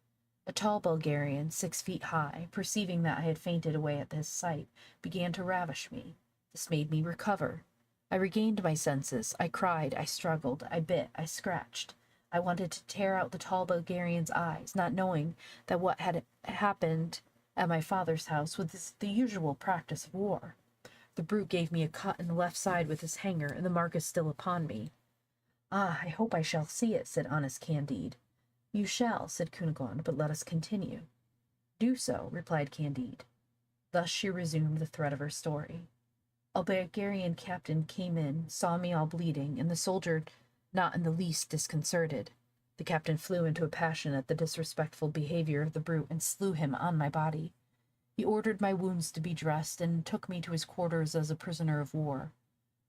A tall Bulgarian, 6 feet high, perceiving that I had fainted away at this sight, began to ravish me. This made me recover. I regained my senses. I cried, I struggled, I bit, I scratched. I wanted to tear out the tall Bulgarian's eyes, not knowing that what had happened at my father's house was the usual practice of war. The brute gave me a cut in the left side with his hanger, and the mark is still upon me. "Ah, I hope I shall see it," said honest Candide. "You shall," said Cunegonde, "but let us continue." "Do so," replied Candide. Thus she resumed the thread of her story. A Bulgarian captain came in, saw me all bleeding, and the soldier not in the least disconcerted. The captain flew into a passion at the disrespectful behavior of the brute and slew him on my body. He ordered my wounds to be dressed and took me to his quarters as a prisoner of war.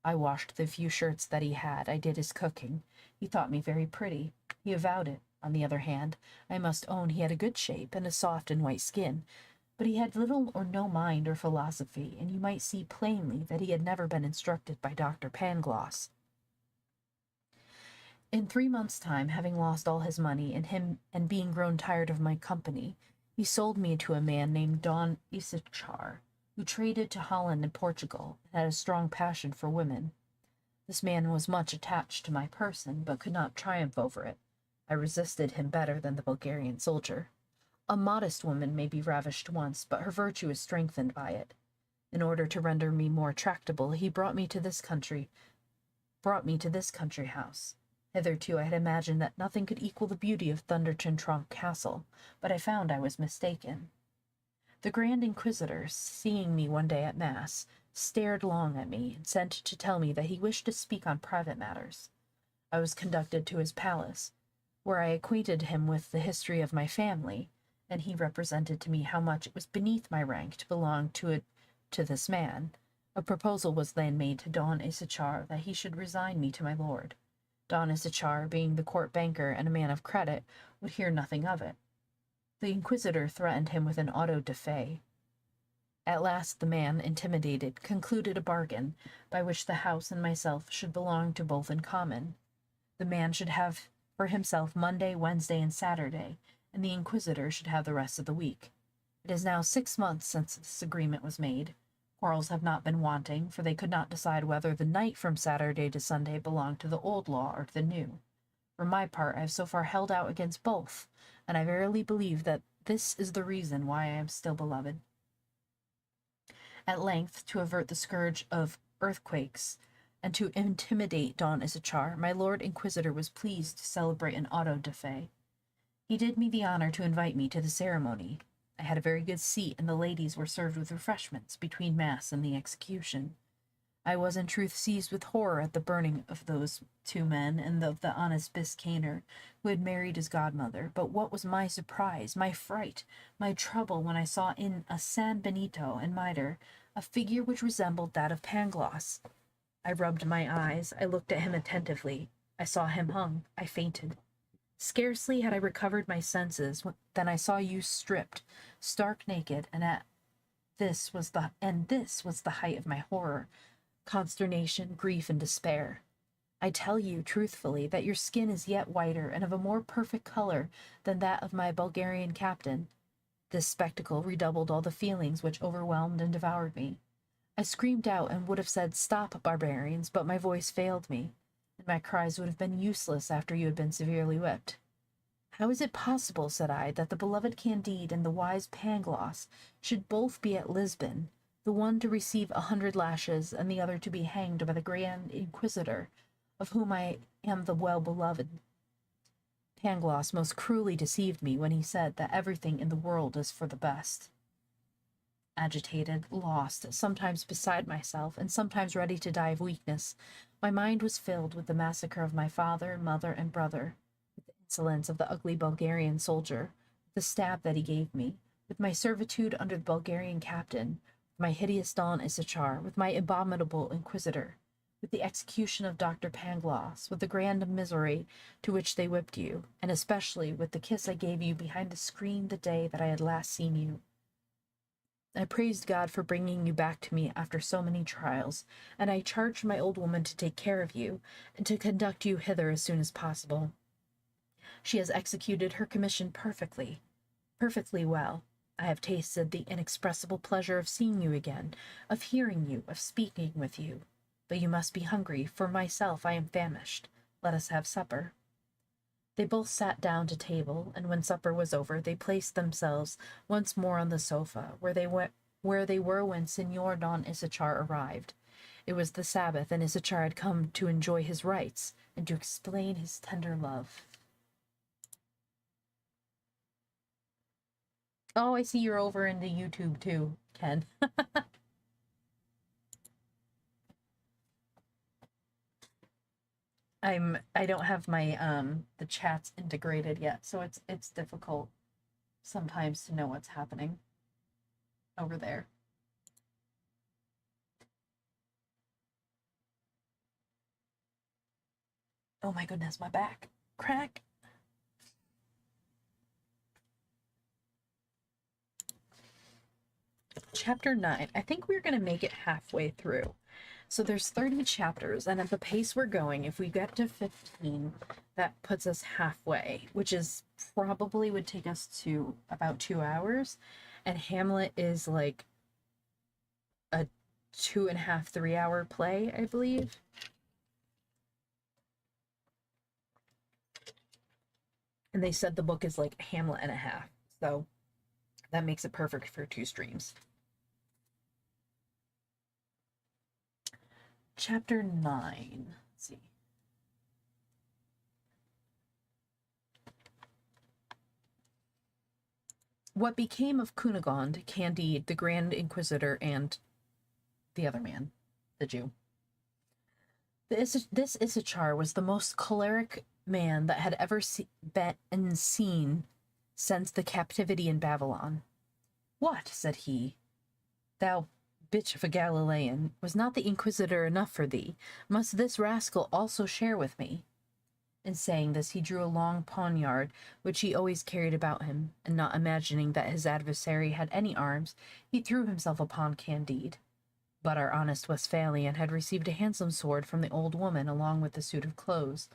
I washed the few shirts that he had. I did his cooking. He thought me very pretty. He avowed it. On the other hand, I must own he had a good shape and a soft and white skin, but he had little or no mind or philosophy, and you might see plainly that he had never been instructed by Dr. Pangloss. In 3 months' time, having lost all his money and being grown tired of my company, he sold me to a man named Don Issachar, who traded to Holland and Portugal, and had a strong passion for women. This man was much attached to my person, but could not triumph over it. I resisted him better than the Bulgarian soldier. A modest woman may be ravished once, but her virtue is strengthened by it. In order to render me more tractable, he brought me to this country house. Hitherto I had imagined that nothing could equal the beauty of Thunderton Tronk Castle, but I found I was mistaken. The Grand Inquisitor, seeing me one day at Mass, stared long at me, and sent to tell me that he wished to speak on private matters. I was conducted to his palace, where I acquainted him with the history of my family, and he represented to me how much it was beneath my rank to belong to this man. A proposal was then made to Don Issachar that he should resign me to my lord. Don Issachar, being the court banker and a man of credit, would hear nothing of it. The Inquisitor threatened him with an auto da fe. At last the man, intimidated, concluded a bargain by which the house and myself should belong to both in common. The man should have for himself Monday, Wednesday, and Saturday, and the Inquisitor should have the rest of the week. It is now 6 months since this agreement was made. Quarrels have not been wanting, for they could not decide whether the night from Saturday to Sunday belonged to the old law or to the new. For my part, I have so far held out against both, and I verily believe that this is the reason why I am still beloved. At length, to avert the scourge of earthquakes, and to intimidate Don Issachar, my Lord Inquisitor was pleased to celebrate an auto da fe. He did me the honor to invite me to the ceremony. I had a very good seat, and the ladies were served with refreshments between Mass and the execution. I was in truth seized with horror at the burning of those 2 men and of the honest Biscayner who had married his godmother. But what was my surprise, my fright, my trouble when I saw in a San Benito and mitre a figure which resembled that of Pangloss. I rubbed my eyes, I looked at him attentively, I saw him hung, I fainted. Scarcely had I recovered my senses than I saw you stripped, stark naked, and this was the height of my horror, consternation, grief, and despair. I tell you truthfully that your skin is yet whiter and of a more perfect color than that of my Bulgarian captain. This spectacle redoubled all the feelings which overwhelmed and devoured me. I screamed out and would have said, "Stop, barbarians," but my voice failed me, and my cries would have been useless after you had been severely whipped. "How is it possible," said I, "that the beloved Candide and the wise Pangloss should both be at Lisbon, the one to receive 100 lashes, and the other to be hanged by the Grand Inquisitor, of whom I am the well-beloved? Pangloss most cruelly deceived me when he said that everything in the world is for the best." Agitated, lost, sometimes beside myself, and sometimes ready to die of weakness, my mind was filled with the massacre of my father, mother, and brother, with the insolence of the ugly Bulgarian soldier, with the stab that he gave me, with my servitude under the Bulgarian captain, with my hideous Don Issachar, with my abominable Inquisitor, with the execution of Dr. Pangloss, with the grand misery to which they whipped you, and especially with the kiss I gave you behind the screen the day that I had last seen you. I praised God for bringing you back to me after so many trials, and I charged my old woman to take care of you, and to conduct you hither as soon as possible. She has executed her commission perfectly well. I have tasted the inexpressible pleasure of seeing you again, of hearing you, of speaking with you. But you must be hungry. For myself, I am famished. Let us have supper." They both sat down to table, and when supper was over, they placed themselves once more on the sofa, where they were when Signor Don Issachar arrived. It was the Sabbath, and Issachar had come to enjoy his rights and to explain his tender love. Oh, I see you're over into YouTube too, Ken. I don't have my the chats integrated yet, so it's difficult sometimes to know what's happening over there. Oh my goodness, my back. Crack. Chapter 9. I think we're going to make it halfway through. So there's 30 chapters, and at the pace we're going, if we get to 15, that puts us halfway, which is probably would take us to about 2 hours. And Hamlet is like a 2.5, 3 hour play, I believe. And they said the book is like Hamlet and a half. So that makes it perfect for 2 streams. Chapter 9. Let's see. What became of Cunegonde, Candide, the Grand Inquisitor, and the other man, the Jew? This Issachar was the most choleric man that had ever been seen since the captivity in Babylon. What, said he, thou bitch of a Galilean, was not the Inquisitor enough for thee? Must this rascal also share with me? In saying this, he drew a long poniard, which he always carried about him, and not imagining that his adversary had any arms, he threw himself upon Candide. But our honest Westphalian had received a handsome sword from the old woman along with the suit of clothes.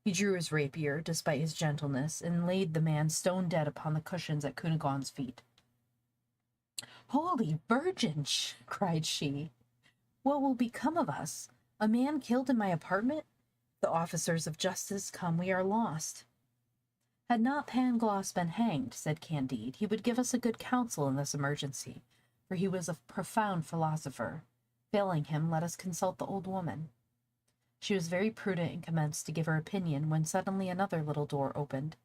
He drew his rapier, despite his gentleness, and laid the man stone dead upon the cushions at Cunegonde's feet. "Holy Virgin!" cried she. "What will become of us? A man killed in my apartment? The officers of justice come, we are lost." "Had not Pangloss been hanged," said Candide, "he would give us a good counsel in this emergency, for he was a profound philosopher. Failing him, let us consult the old woman." She was very prudent and commenced to give her opinion when suddenly another little door opened.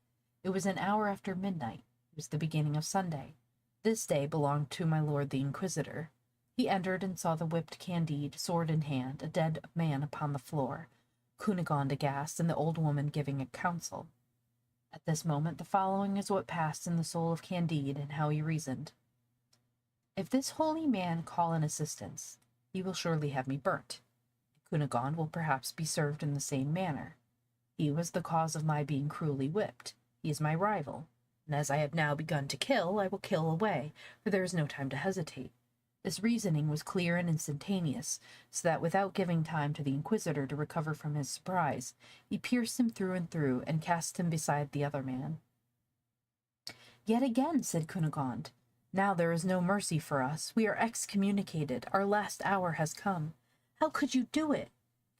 It was an hour after midnight. It was the beginning of Sunday. This day belonged to my lord the Inquisitor. He entered and saw the whipped Candide, sword in hand, a dead man upon the floor, Cunegonde aghast, and the old woman giving a counsel. At this moment the following is what passed in the soul of Candide, and how he reasoned. "If this holy man call in assistance, he will surely have me burnt. Cunegonde will perhaps be served in the same manner. He was the cause of my being cruelly whipped. He is my rival, and as I have now begun to kill, I will kill away, for there is no time to hesitate." This reasoning was clear and instantaneous, so that without giving time to the Inquisitor to recover from his surprise, he pierced him through and through, and cast him beside the other man. "Yet again," said Cunegonde, "now there is no mercy for us. We are excommunicated. Our last hour has come. How could you do it?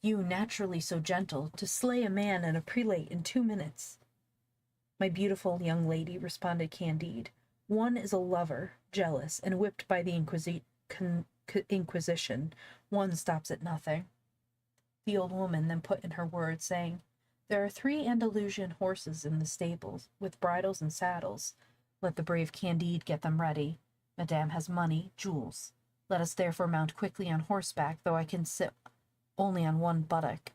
You, naturally so gentle, to slay a man and a prelate in 2 minutes." "My beautiful young lady," responded Candide, "one is a lover, jealous, and whipped by the Inquisition. One stops at nothing." The old woman then put in her word, saying, "There are 3 Andalusian horses in the stables, with bridles and saddles. Let the brave Candide get them ready. Madame has money, jewels. Let us therefore mount quickly on horseback, though I can sit only on one buttock.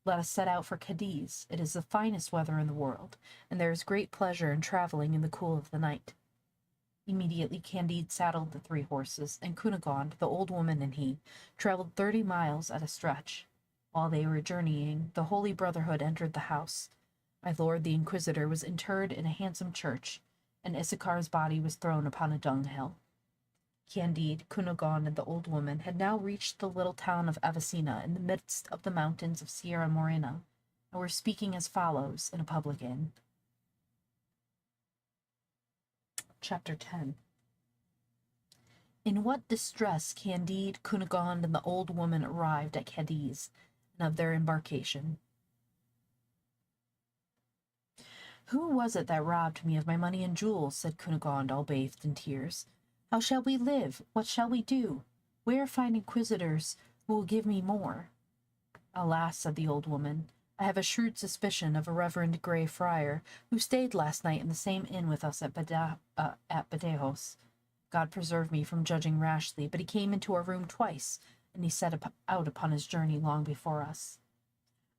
Let us set out for Cadiz. It is the finest weather in the world, and there is great pleasure in travelling in the cool of the night." Immediately Candide saddled the 3 horses, and Cunegonde, the old woman, and he travelled 30 miles at a stretch. While they were journeying, the Holy Brotherhood entered the house. My lord the Inquisitor was interred in a handsome church, and Issachar's body was thrown upon a dunghill. Candide, Cunegonde, and the old woman had now reached the little town of Avicina in the midst of the mountains of Sierra Morena, and were speaking as follows in a public inn. Chapter 10. In what distress Candide, Cunegonde, and the old woman arrived at Cadiz, and of their embarkation. "Who was it that robbed me of my money and jewels?" said Cunegonde, all bathed in tears. "How shall we live? What shall we do? Where find inquisitors who will give me more?" "Alas," said the old woman, "I have a shrewd suspicion of a reverend Grey Friar, who stayed last night in the same inn with us at Badajos. God preserve me from judging rashly, but he came into our room twice, and he set out upon his journey long before us."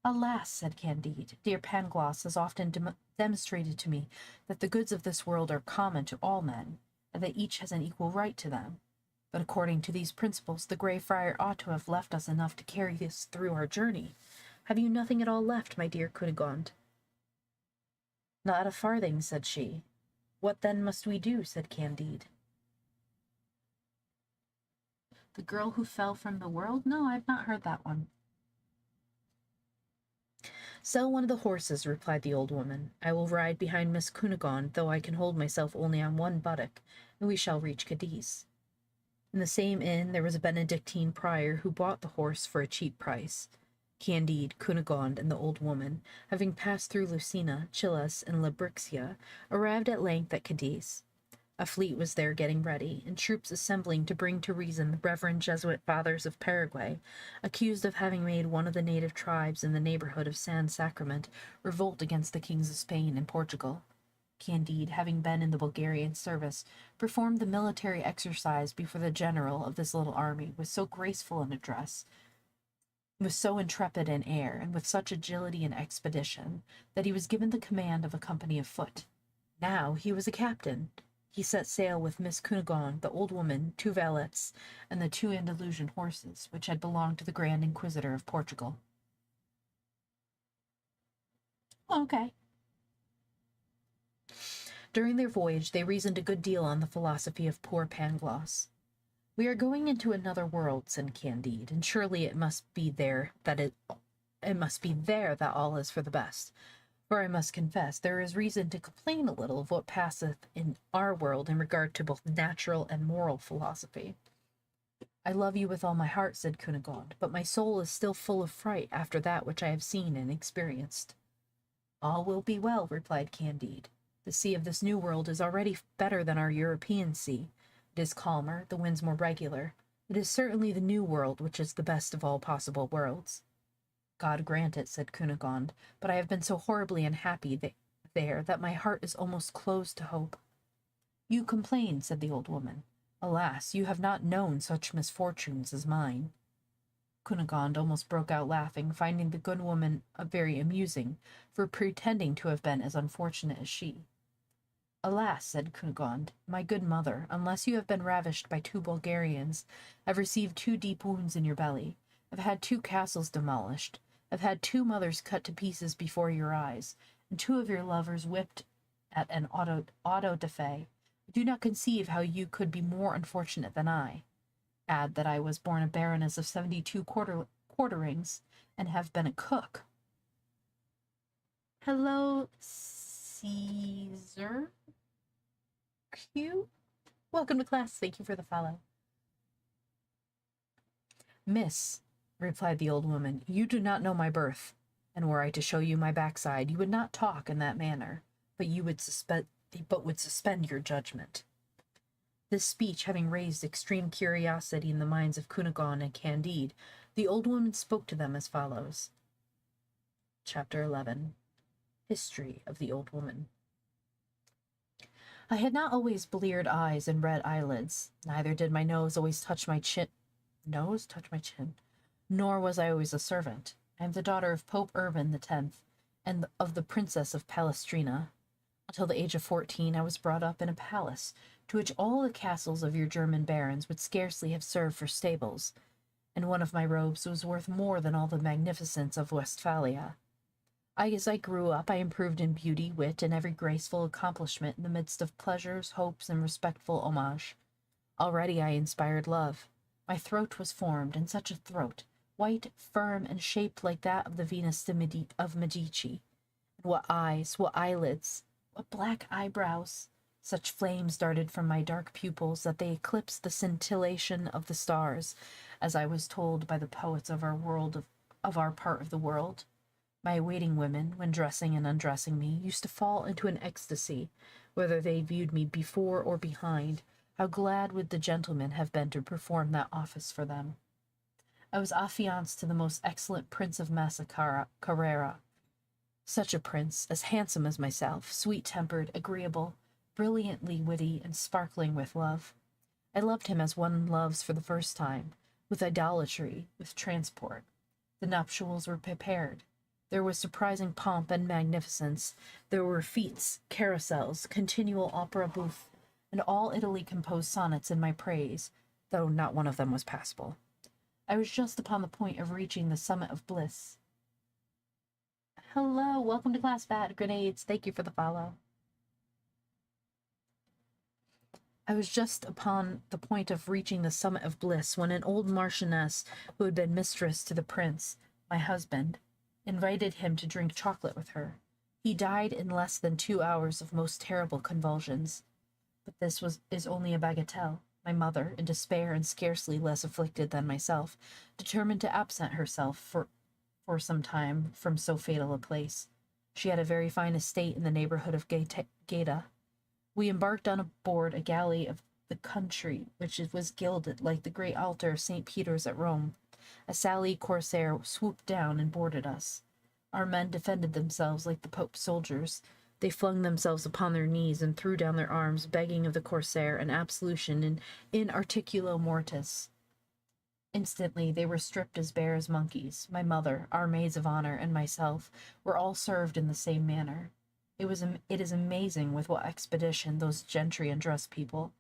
"Alas," said Candide, "dear Pangloss has often demonstrated to me that the goods of this world are common to all men, and that each has an equal right to them. But according to these principles, the Grey Friar ought to have left us enough to carry us through our journey. Have you nothing at all left, my dear Cunegonde?" "Not a farthing," said she. "What then must we do?" said Candide. The girl who fell from the world? No, I've not heard that one. Sell one of the horses, replied the old woman. I will ride behind Miss Cunegonde, though I can hold myself only on one buttock, and we shall reach Cadiz. In the same inn there was a Benedictine prior who bought the horse for a cheap price. Candide, Cunegonde, and the old woman, having passed through Lucina, Chilas, and Labrixia, arrived at length at Cadiz. A fleet was there getting ready, and troops assembling to bring to reason the reverend Jesuit fathers of Paraguay, accused of having made one of the native tribes in the neighborhood of San Sacrament revolt against the kings of Spain and Portugal. Candide, having been in the Bulgarian service, performed the military exercise before the general of this little army with so graceful an address, with so intrepid an air, and with such agility and expedition, that he was given the command of a company of foot. Now he was a captain. He set sail with Miss Cunegonde, the old woman, 2 valets, and the 2 Andalusian horses, which had belonged to the Grand Inquisitor of Portugal. Okay. During their voyage they reasoned a good deal on the philosophy of poor Pangloss. We are going into another world, said Candide, and surely it must be there that all is for the best. For I must confess there is reason to complain a little of what passeth in our world in regard to both natural and moral philosophy. I love you with all my heart, said Cunegonde, but my soul is still full of fright after that which I have seen and experienced. All will be well, replied Candide. The sea of this new world is already better than our European sea. It is calmer, the winds more regular. It is certainly the new world which is the best of all possible worlds. God grant it, said Cunegonde, but I have been so horribly unhappy there that my heart is almost closed to hope. You complain, said the old woman. Alas, you have not known such misfortunes as mine. Cunegonde almost broke out laughing, finding the good woman very amusing, for pretending to have been as unfortunate as she. Alas, said Cunegonde, my good mother, unless you have been ravished by 2 Bulgarians, have received 2 deep wounds in your belly, have had 2 castles demolished, have had 2 mothers cut to pieces before your eyes, and 2 of your lovers whipped at an auto-da-fe. I do not conceive how you could be more unfortunate than I. Add that I was born a baroness of 72 quarterings, and have been a cook. Hello, Caesar Q. Welcome to class. Thank you for the follow. Miss, replied the old woman, you do not know my birth, and were I to show you my backside, you would not talk in that manner, but would suspend your judgment. This speech having raised extreme curiosity in the minds of Cunegonde and Candide, the old woman spoke to them as follows. Chapter 11. History of the Old Woman. I had not always bleared eyes and red eyelids, neither did my nose always touch my chin, nor was I always a servant. I am the daughter of Pope Urban X, and of the Princess of Palestrina. Until the age of 14 I was brought up in a palace, to which all the castles of your German barons would scarcely have served for stables, and one of my robes was worth more than all the magnificence of Westphalia. As I grew up, I improved in beauty, wit, and every graceful accomplishment in the midst of pleasures, hopes, and respectful homage. Already I inspired love. My throat was formed, and such a throat, white, firm, and shaped like that of the Venus of Medici. And what eyes, what eyelids, what black eyebrows! Such flames darted from my dark pupils that they eclipsed the scintillation of the stars, as I was told by the poets of our part of the world. My waiting women, when dressing and undressing me, used to fall into an ecstasy, whether they viewed me before or behind. How glad would the gentlemen have been to perform that office for them. I was affianced to the most excellent Prince of Massa Carrera. Such a prince, as handsome as myself, sweet-tempered, agreeable, brilliantly witty, and sparkling with love. I loved him as one loves for the first time, with idolatry, with transport. The nuptials were prepared. There was surprising pomp and magnificence. There were fetes, carousels, continual opera bouffe, and all Italy composed sonnets in my praise, though not one of them was passable. I was just upon the point of reaching the summit of bliss. Hello, welcome to class, Bad Grenades. Thank you for the follow. I was just upon the point of reaching the summit of bliss when an old marchioness who had been mistress to the prince, my husband, invited him to drink chocolate with her. He died in less than 2 hours of most terrible convulsions. But is only a bagatelle. My mother, in despair and scarcely less afflicted than myself, determined to absent herself for some time from so fatal a place. She had a very fine estate in the neighborhood of Gaeta. We embarked on board a galley of the country, which was gilded like the great altar of St. Peter's at Rome. A Sally corsair swooped down and boarded us. Our men defended themselves like the Pope's soldiers. They flung themselves upon their knees and threw down their arms, begging of the corsair an absolution in articulo mortis. Instantly they were stripped as bare as monkeys. My mother, our maids of honor, and myself were all served in the same manner. It is amazing with what expedition those gentry undress people.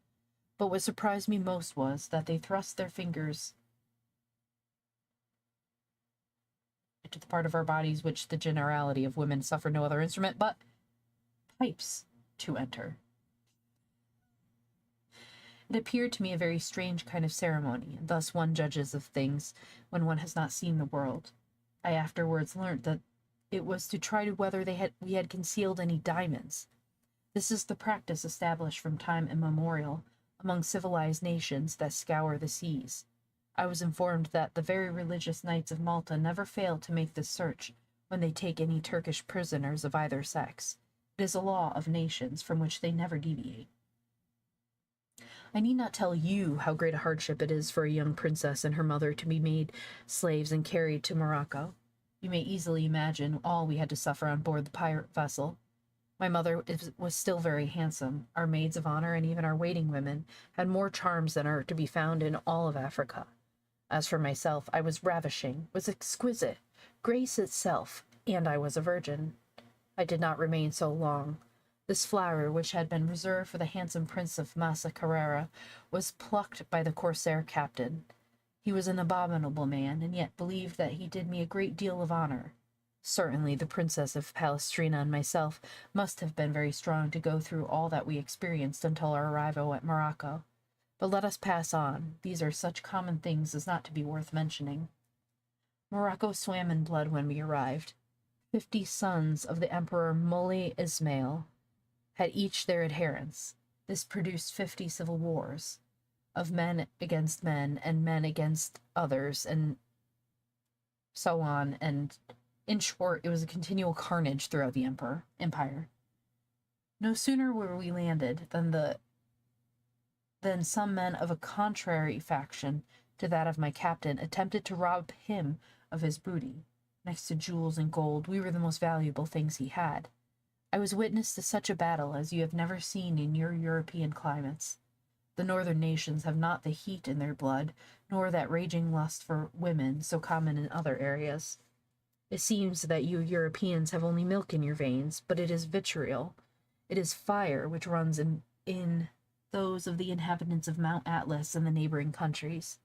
But what surprised me most was that they thrust their fingers into the part of our bodies which the generality of women suffer no other instrument but pipes to enter. It appeared to me a very strange kind of ceremony, and thus one judges of things when one has not seen the world. I afterwards learnt that it was to try to whether we had concealed any diamonds. This is the practice established from time immemorial among civilized nations that scour the seas. I was informed that the very religious knights of Malta never fail to make this search when they take any Turkish prisoners of either sex. It is a law of nations from which they never deviate. I need not tell you how great a hardship it is for a young princess and her mother to be made slaves and carried to Morocco. You may easily imagine all we had to suffer on board the pirate vessel. My mother was still very handsome. Our maids of honor and even our waiting women had more charms than are to be found in all of Africa. As for myself, I was ravishing, was exquisite, grace itself, and I was a virgin. I did not remain so long. This flower, which had been reserved for the handsome prince of Massa Carrera, was plucked by the corsair captain. He was an abominable man, and yet believed that he did me a great deal of honor. Certainly the Princess of Palestrina and myself must have been very strong to go through all that we experienced until our arrival at Morocco. But let us pass on. These are such common things as not to be worth mentioning. Morocco swam in blood when we arrived. 50 sons of the Emperor Muley Ismail had each their adherents. This produced 50 civil wars, of men against men and men against others, and so on, and in short, it was a continual carnage throughout the empire. No sooner were we landed than some men of a contrary faction to that of my captain attempted to rob him of his booty. Next to jewels and gold, we were the most valuable things he had. I was witness to such a battle as you have never seen in your European climates. The northern nations have not the heat in their blood, nor that raging lust for women so common in other areas. It seems that you Europeans have only milk in your veins, but it is vitriol. It is fire which runs in those of the inhabitants of Mount Atlas and the neighboring countries.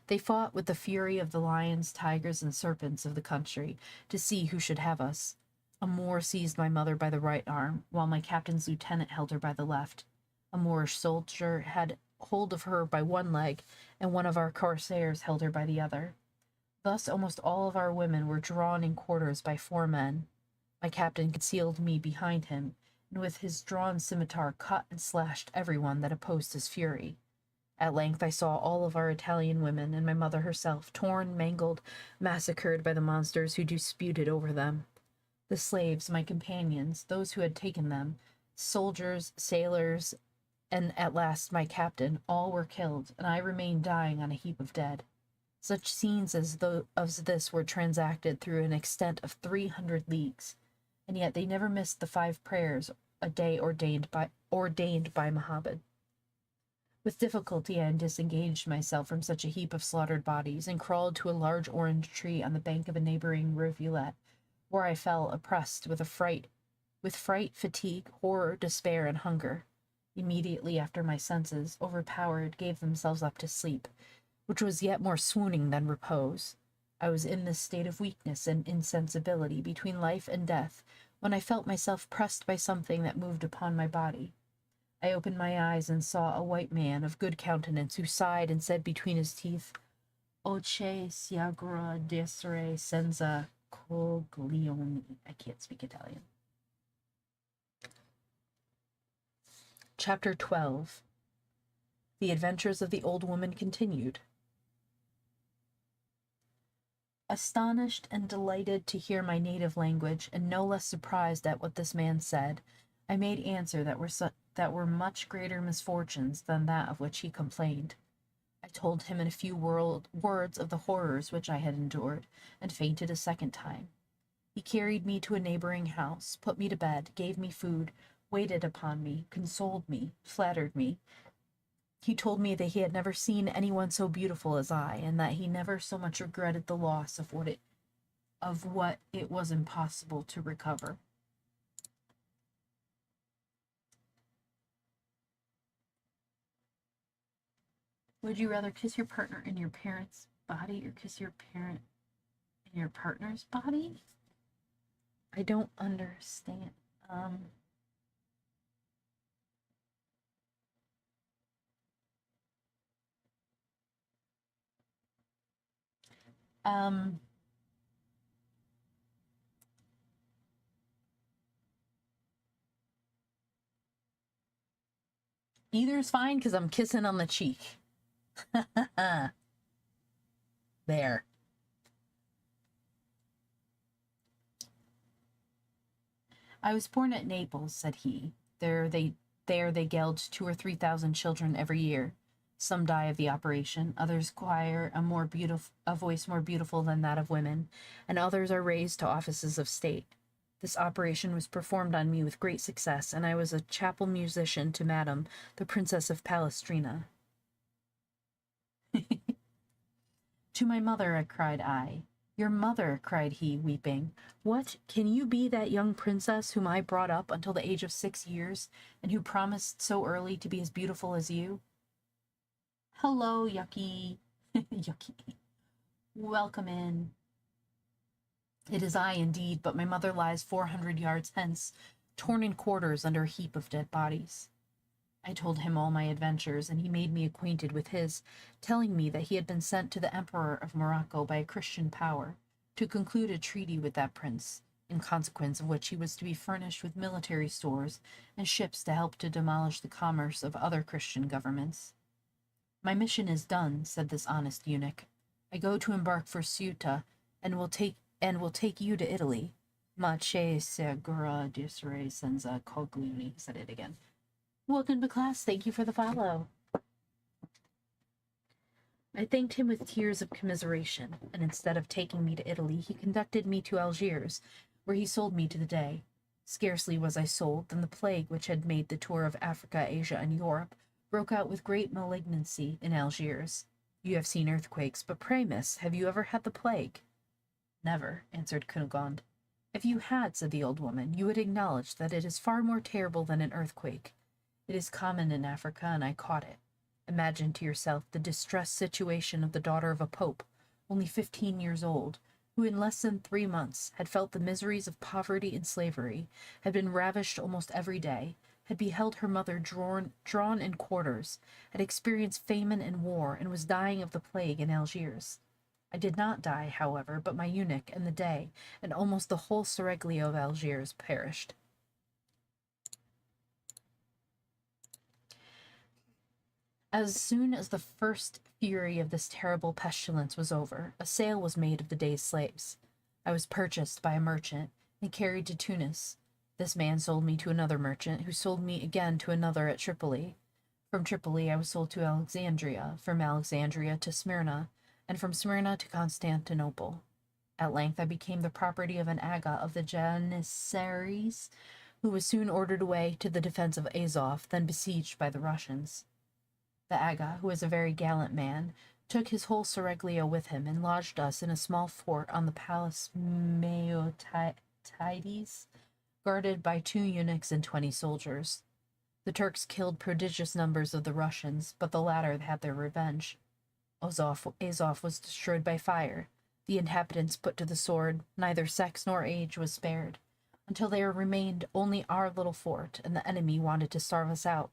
They fought with the fury of the lions, tigers, and serpents of the country to see who should have us. A Moor seized my mother by the right arm, while my captain's lieutenant held her by the left. A Moorish soldier had hold of her by one leg, and one of our corsairs held her by the other. Thus almost all of our women were drawn in quarters by 4 men. My captain concealed me behind him, and with his drawn scimitar cut and slashed everyone that opposed his fury. At length I saw all of our Italian women, and my mother herself, torn, mangled, massacred by the monsters who disputed over them. The slaves, my companions, those who had taken them, soldiers, sailors, and at last my captain, all were killed, and I remained dying on a heap of dead. Such scenes as this were transacted through an extent of 300 leagues, and yet they never missed the 5 prayers a day ordained by Mohammed. With difficulty I disengaged myself from such a heap of slaughtered bodies, and crawled to a large orange tree on the bank of a neighboring rivulet, where I fell oppressed with fright, fatigue, horror, despair, and hunger. Immediately after my senses, overpowered, gave themselves up to sleep, which was yet more swooning than repose. I was in this state of weakness and insensibility between life and death, when I felt myself pressed by something that moved upon my body. I opened my eyes and saw a white man of good countenance who sighed and said between his teeth, Oce siagora desere senza coglioni. I can't speak Italian. Chapter 12. The adventures of the old woman continued. Astonished and delighted to hear my native language, and no less surprised at what this man said, I made answer that were much greater misfortunes than that of which he complained. I told him in a few words of the horrors which I had endured, and fainted a second time. He carried me to a neighboring house, put me to bed, gave me food, waited upon me, consoled me, flattered me. He told me that he had never seen anyone so beautiful as I, and that he never so much regretted the loss of what it was impossible to recover. Would you rather kiss your partner in your parent's body or kiss your parent in your partner's body? I don't understand. Either is fine because I'm kissing on the cheek. There. I was born at Naples, said he. There they geld 2,000 or 3,000 children every year. Some die of the operation, others acquire a voice more beautiful than that of women, and others are raised to offices of state. This operation was performed on me with great success, and I was a chapel musician to Madame, the Princess of Palestrina. To my mother, cried I. Your mother, cried he, weeping. What, can you be that young princess whom I brought up until the age of 6 years, and who promised so early to be as beautiful as you? Hello, Yucky. Yucky. Welcome in. It is I, indeed, but my mother lies 400 yards hence, torn in quarters under a heap of dead bodies. I told him all my adventures, and he made me acquainted with his, telling me that he had been sent to the Emperor of Morocco by a Christian power to conclude a treaty with that prince, in consequence of which he was to be furnished with military stores and ships to help to demolish the commerce of other Christian governments. My mission is done, said this honest eunuch. I go to embark for Ceuta, and will take you to Italy. Ma che segura disere senza coglioni, said it again. Welcome to class. Thank you for the follow. I thanked him with tears of commiseration, and instead of taking me to Italy, he conducted me to Algiers, where he sold me to the day. Scarcely was I sold than the plague which had made the tour of Africa, Asia, and Europe broke out with great malignancy in Algiers. You have seen earthquakes, but pray, miss, have you ever had the plague? Never, answered Cunegonde. If you had, said the old woman, you would acknowledge that it is far more terrible than an earthquake. It is common in Africa, and I caught it. Imagine to yourself the distressed situation of the daughter of a pope, only 15 years old, who in less than 3 months had felt the miseries of poverty and slavery, had been ravished almost every day, had beheld her mother drawn in quarters, had experienced famine and war, and was dying of the plague in Algiers. I did not die, however, but my eunuch and the Dey, and almost the whole seraglio of Algiers perished. As soon as the first fury of this terrible pestilence was over, a sale was made of the Dey's slaves. I was purchased by a merchant and carried to Tunis. This man sold me to another merchant, who sold me again to another at Tripoli. From Tripoli I was sold to Alexandria, from Alexandria to Smyrna, and from Smyrna to Constantinople. At length I became the property of an aga of the Janissaries, who was soon ordered away to the defense of Azov, then besieged by the Russians. The aga, who was a very gallant man, took his whole seraglio with him and lodged us in a small fort on the Palace Meotides, guarded by 2 eunuchs and 20 soldiers. The Turks killed prodigious numbers of the Russians, but the latter had their revenge. Azov was destroyed by fire, the inhabitants put to the sword, neither sex nor age was spared, until there remained only our little fort, and the enemy wanted to starve us out.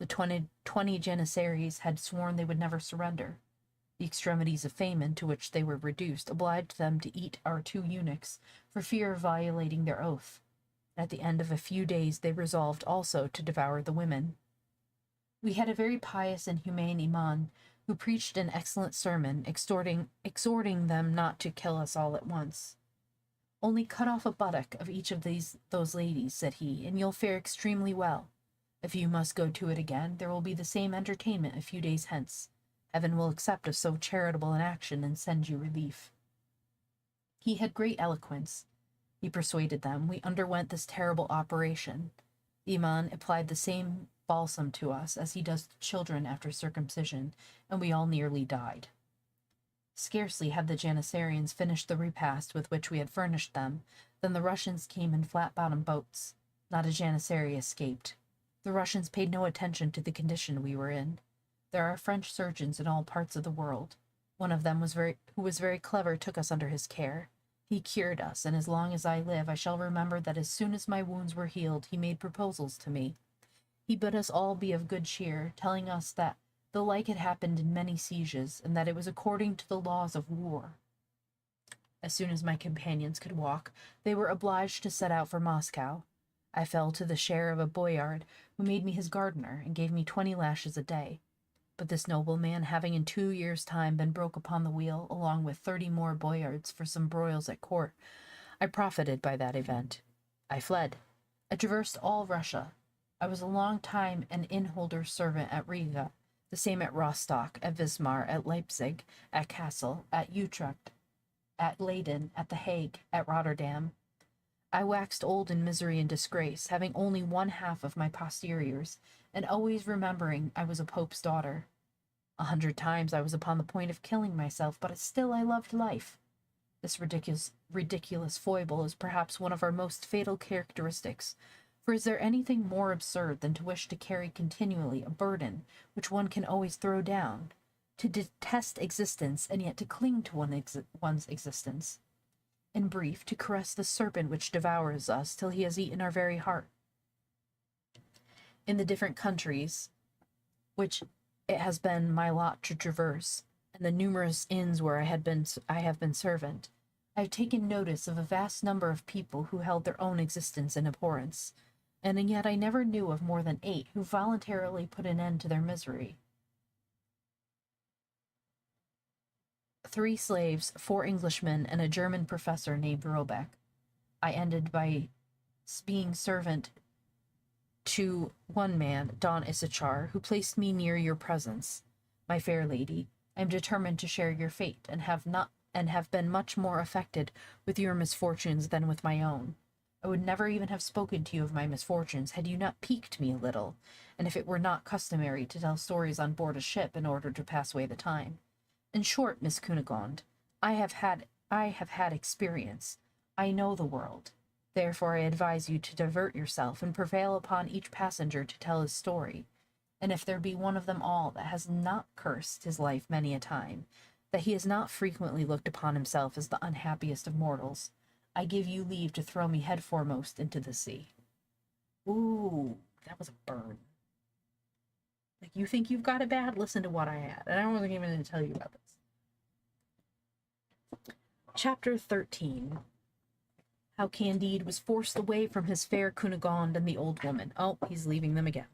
The 20 Janissaries had sworn they would never surrender. The extremities of famine to which they were reduced obliged them to eat our 2 eunuchs for fear of violating their oath. At the end of a few days they resolved also to devour the women. We had a very pious and humane imam who preached an excellent sermon, exhorting them not to kill us all at once. "Only cut off a buttock of each of those ladies," said he, "and you'll fare extremely well. If you must go to it again, there will be the same entertainment a few days hence. Heaven will accept of so charitable an action and send you relief." He had great eloquence. He persuaded them. We underwent this terrible operation. The Imam applied the same balsam to us as he does to children after circumcision, and we all nearly died. Scarcely had the Janissarians finished the repast with which we had furnished them, than the Russians came in flat-bottomed boats. Not a Janissary escaped. The Russians paid no attention to the condition we were in. There are French surgeons in all parts of the world. One of them who was very clever took us under his care. He cured us, and as long as I live I shall remember that as soon as my wounds were healed he made proposals to me. He bid us all be of good cheer, telling us that the like had happened in many sieges, and that it was according to the laws of war. As soon as my companions could walk, they were obliged to set out for Moscow. I fell to the share of a boyard, who made me his gardener, and gave me 20 lashes a day. But this nobleman, having in 2 years' time been broke upon the wheel, along with 30 more boyards for some broils at court, I profited by that event. I fled. I traversed all Russia. I was a long time an innholder's servant at Riga, the same at Rostock, at Wismar, at Leipzig, at Kassel, at Utrecht, at Leyden, at The Hague, at Rotterdam. I waxed old in misery and disgrace, having only 1/2 of my posteriors, and always remembering I was a pope's daughter. 100 times I was upon the point of killing myself, but still I loved life. This ridiculous foible is perhaps one of our most fatal characteristics, for is there anything more absurd than to wish to carry continually a burden which one can always throw down, to detest existence and yet to cling to one's existence? In brief, to caress the serpent which devours us till he has eaten our very heart. In the different countries which it has been my lot to traverse, and the numerous inns where I have been servant, I have taken notice of a vast number of people who held their own existence in abhorrence, and yet I never knew of more than 8 who voluntarily put an end to their misery. 3 slaves, 4 Englishmen, and a German professor named Robeck. I ended by being servant to one man, Don Issachar, who placed me near your presence. My fair lady, I am determined to share your fate, and have been much more affected with your misfortunes than with my own. I would never even have spoken to you of my misfortunes had you not piqued me a little, and if it were not customary to tell stories on board a ship in order to pass away the time. In short, Miss Cunegonde, I have had experience. I know the world. Therefore I advise you to divert yourself and prevail upon each passenger to tell his story. And if there be one of them all that has not cursed his life many a time, that he has not frequently looked upon himself as the unhappiest of mortals, I give you leave to throw me head foremost into the sea. Ooh, that was a burn. Like, you think you've got it bad? Listen to what I had. And I wasn't even going to tell you about this. Chapter 13. How Candide was forced away from his fair Cunegonde and the old woman. Oh, he's leaving them again.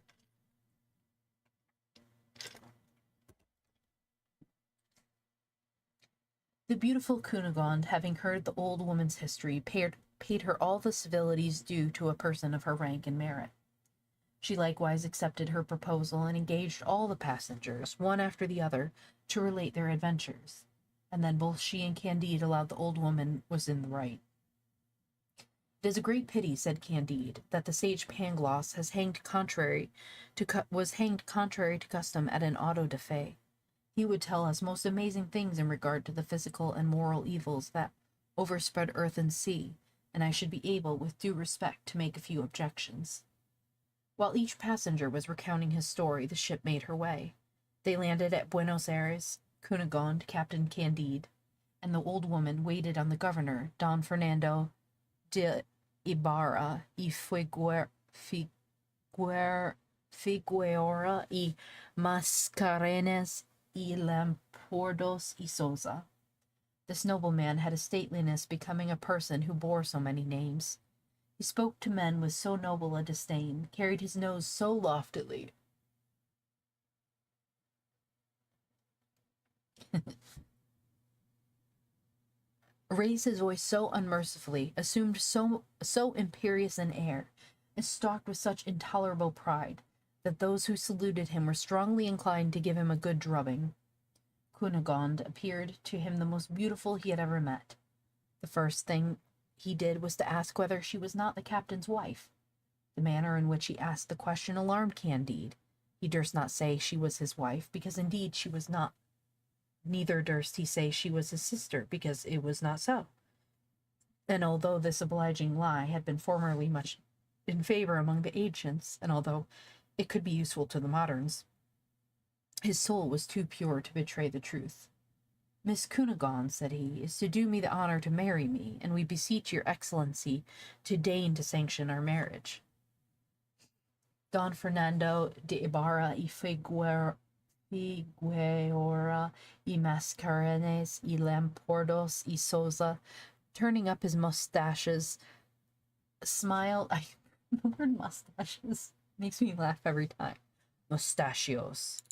The beautiful Cunegonde, having heard the old woman's history, paid her all the civilities due to a person of her rank and merit. She likewise accepted her proposal and engaged all the passengers, one after the other, to relate their adventures, and then both she and Candide allowed the old woman was in the right. It is a great pity, said Candide, that the sage Pangloss was hanged contrary to custom at an auto da fe. He would tell us most amazing things in regard to the physical and moral evils that overspread earth and sea, and I should be able, with due respect, to make a few objections. While each passenger was recounting his story, the ship made her way. They landed at Buenos Aires. Cunegonde, Captain Candide, and the old woman waited on the governor, Don Fernando de Ibarra y Figueora y Mascarenes y Lampordos y Souza. This nobleman had a stateliness becoming a person who bore so many names. He spoke to men with so noble a disdain, carried his nose so loftily, raised his voice so unmercifully, assumed so imperious an air, and stalked with such intolerable pride, that those who saluted him were strongly inclined to give him a good drubbing. Cunegonde appeared to him the most beautiful he had ever met. The first thing he did was to ask whether she was not the captain's wife. The manner in which he asked the question alarmed Candide. He durst not say she was his wife, because indeed she was not. Neither durst he say she was his sister, because it was not so. And although this obliging lie had been formerly much in favor among the ancients, and although it could be useful to the moderns, his soul was too pure to betray the truth. Miss Cunegonde, said he, is to do me the honor to marry me, and we beseech your excellency to deign to sanction our marriage. Don Fernando de Ibarra y Figueora y Mascarenes y Lampordos y Souza, turning up his mustaches, smiled. The word mustaches makes me laugh every time. Mustachios,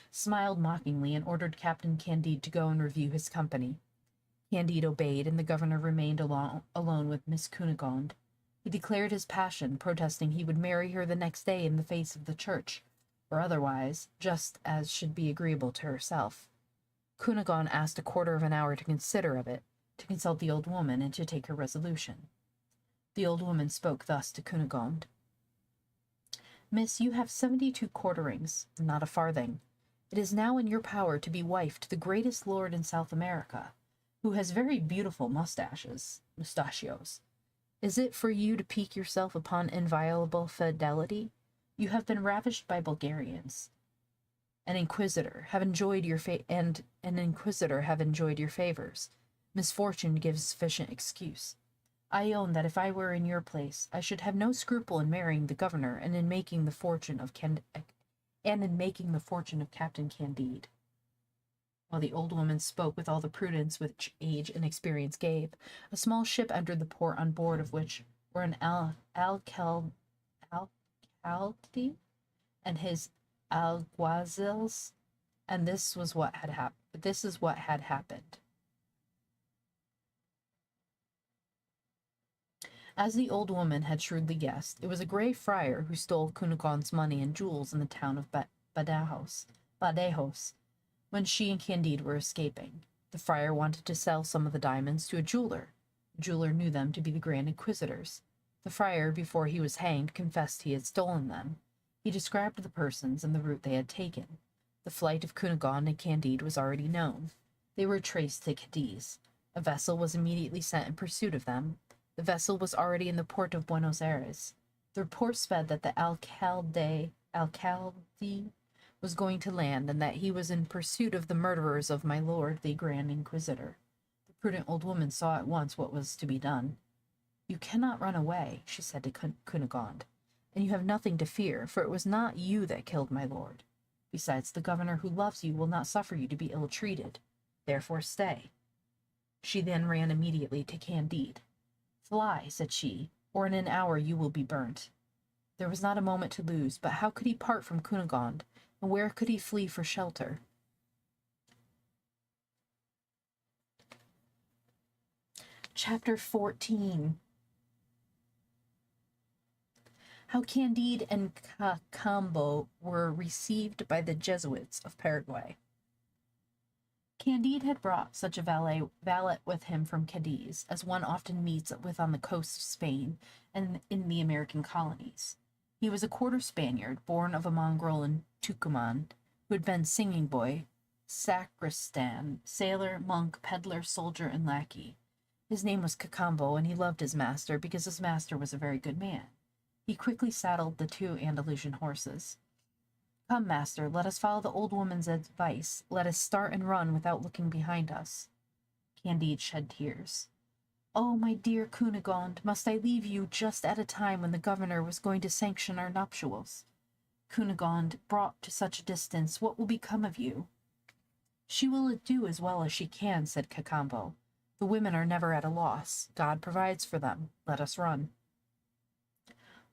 smiled mockingly and ordered Captain Candide to go and review his company. Candide obeyed, and the governor remained alone with Miss Cunegonde. He declared his passion, protesting he would marry her the next day in the face of the church, or otherwise, just as should be agreeable to herself. Cunegonde asked a quarter of an hour to consider of it, to consult the old woman, and to take her resolution. The old woman spoke thus to Cunegonde. Miss, you have 72 quarterings, not a farthing. It is now in your power to be wife to the greatest lord in South America, who has very beautiful mustachios. Is it for you to pique yourself upon inviolable fidelity? You have been ravished by Bulgarians. An inquisitor have enjoyed your favors. Misfortune gives sufficient excuse. I own that if I were in your place, I should have no scruple in marrying the governor and in making the fortune of Captain Candide. While the old woman spoke with all the prudence which age and experience gave, a small ship entered the port, on board of which were an alcalde and his alguazils, and this is what had happened. As the old woman had shrewdly guessed, it was a grey friar who stole Cunegonde's money and jewels in the town of Badajos, when she and Candide were escaping. The friar wanted to sell some of the diamonds to a jeweler. The jeweler knew them to be the Grand Inquisitors. The friar, before he was hanged, confessed he had stolen them. He described the persons and the route they had taken. The flight of Cunegonde and Candide was already known. They were traced to Cadiz. A vessel was immediately sent in pursuit of them. The vessel was already in the port of Buenos Aires. The report sped that the alcalde was going to land, and that he was in pursuit of the murderers of my lord the Grand Inquisitor. The prudent old woman saw at once what was to be done. You cannot run away, she said to Cunegonde, and you have nothing to fear, for it was not you that killed my lord. Besides, the governor who loves you will not suffer you to be ill-treated. Therefore stay. She then ran immediately to Candide. Fly, said she, or in an hour you will be burnt. There was not a moment to lose, but how could he part from Cunegonde, and where could he flee for shelter? Chapter 14. How Candide and Cacambo were received by the Jesuits of Paraguay. Candide had brought such a valet with him from Cadiz as one often meets with on the coast of Spain and in the American colonies. He was a quarter Spaniard, born of a mongrel in Tucuman, who had been singing boy, sacristan, sailor, monk, peddler, soldier, and lackey. His name was Cacambo, and he loved his master because his master was a very good man. He quickly saddled the 2 Andalusian horses. Come, master, let us follow the old woman's advice. Let us start and run without looking behind us. Candide shed tears. Oh, my dear Cunegonde, must I leave you just at a time when the governor was going to sanction our nuptials? Cunegonde, brought to such a distance, what will become of you? She will do as well as she can, said Cacambo. The women are never at a loss. God provides for them. Let us run.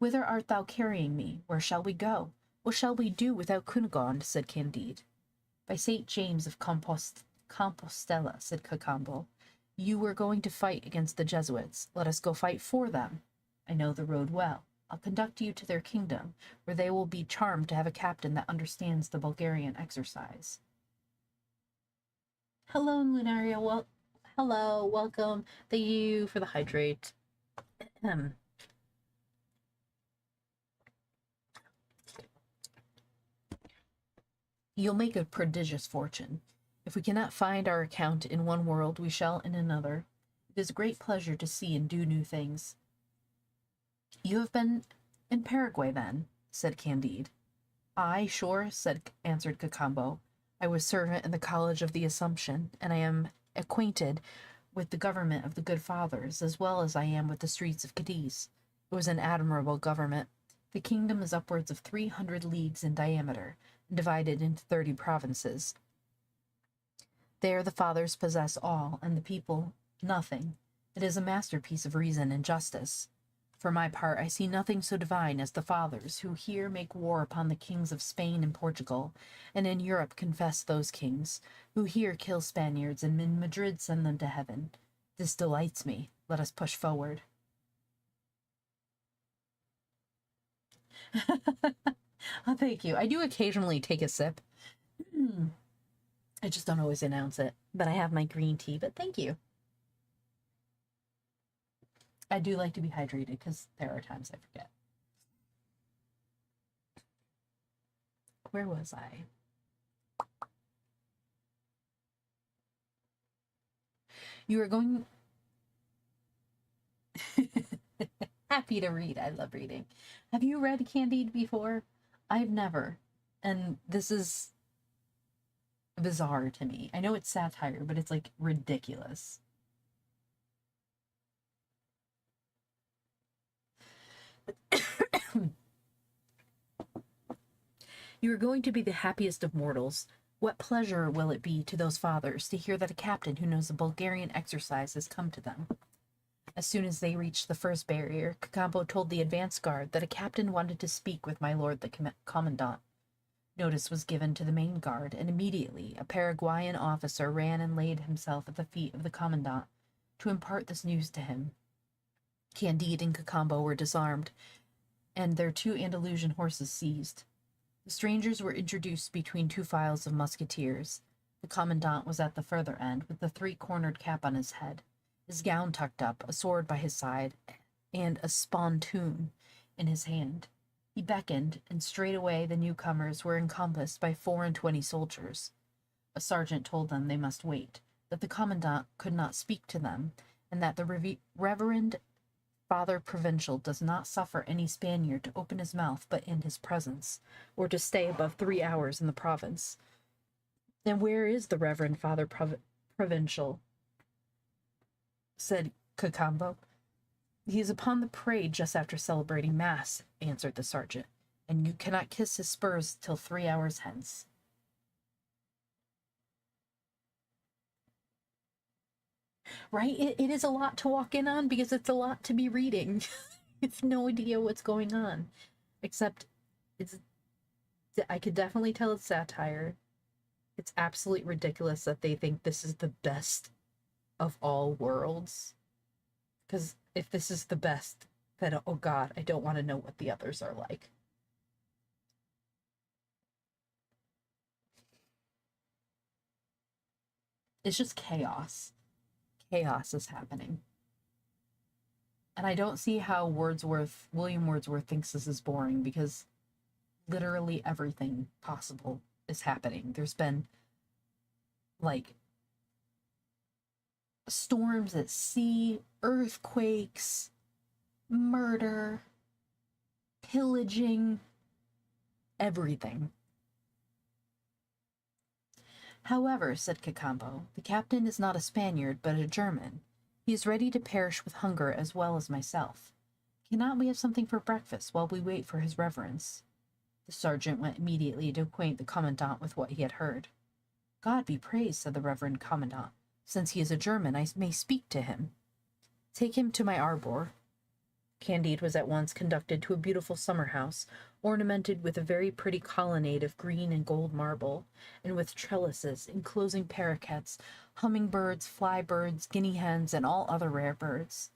Whither art thou carrying me? Where shall we go? What shall we do without Cunegonde? Said Candide. By St. James of Compostela, said Cacambo, you were going to fight against the Jesuits. Let us go fight for them. I know the road well. I'll conduct you to their kingdom, where they will be charmed to have a captain that understands the Bulgarian exercise. Hello, Lunaria. Well, hello, welcome. Thank you for the hydrate. You'll make a prodigious fortune. If we cannot find our account in one world, we shall in another. It is a great pleasure to see and do new things. You have been in Paraguay, then, said Candide. Aye, sure, answered Cacambo. I was servant in the College of the Assumption, and I am acquainted with the government of the good fathers, as well as I am with the streets of Cadiz. It was an admirable government. The kingdom is upwards of 300 leagues in diameter, and divided into 30 provinces. There the fathers possess all, and the people nothing. It is a masterpiece of reason and justice. For my part, I see nothing so divine as the fathers, who here make war upon the kings of Spain and Portugal, and in Europe confess those kings, who here kill Spaniards, and in Madrid send them to heaven. This delights me. Let us push forward. Oh, thank you. I do occasionally take a sip. I just don't always announce it, but I have my green tea, but thank you. I do like to be hydrated because there are times I forget. Where was I? You are going... Happy to read. I love reading. Have you read Candide before? I've never. And this is bizarre to me. I know it's satire, but it's like ridiculous. You are going to be the happiest of mortals. What pleasure will it be to those fathers to hear that a captain who knows the Bulgarian exercise has come to them? As soon as they reached the first barrier, Cacambo told the advance guard that a captain wanted to speak with my lord the commandant. Notice was given to the main guard, and immediately a Paraguayan officer ran and laid himself at the feet of the commandant to impart this news to him. Candide and Cacambo were disarmed, and their 2 Andalusian horses seized. The strangers were introduced between 2 files of musketeers. The commandant was at the further end, with the 3-cornered cap on his head, his gown tucked up, a sword by his side, and a spontoon in his hand. He beckoned, and straightway the newcomers were encompassed by 24 soldiers. A sergeant told them they must wait, that the commandant could not speak to them, and that the Reverend Father Provincial does not suffer any Spaniard to open his mouth but in his presence, or to stay above 3 hours in the province. Then where is the Reverend Father Provincial? Said Cacambo. He is upon the parade just after celebrating Mass, answered the sergeant, and you cannot kiss his spurs till 3 hours hence. Right? It is a lot to walk in on because it's a lot to be reading. It's no idea what's going on. Except I could definitely tell it's satire. It's absolutely ridiculous that they think this is the best of all worlds. Because if this is the best, then oh god, I don't want to know what the others are like. It's just chaos. Chaos is happening. And I don't see how William Wordsworth thinks this is boring, because literally everything possible is happening. There's been, like, storms at sea, earthquakes, murder, pillaging, everything. However, said Cacambo, the captain is not a Spaniard, but a German. He is ready to perish with hunger as well as myself. Cannot we have something for breakfast while we wait for his reverence?" The sergeant went immediately to acquaint the commandant with what he had heard. "God be praised," said the reverend commandant. "Since he is a German, I may speak to him. Take him to my arbor." Candide was at once conducted to a beautiful summer house, ornamented with a very pretty colonnade of green and gold marble, and with trellises enclosing paroquets, hummingbirds, fly-birds, guinea hens, and all other rare birds.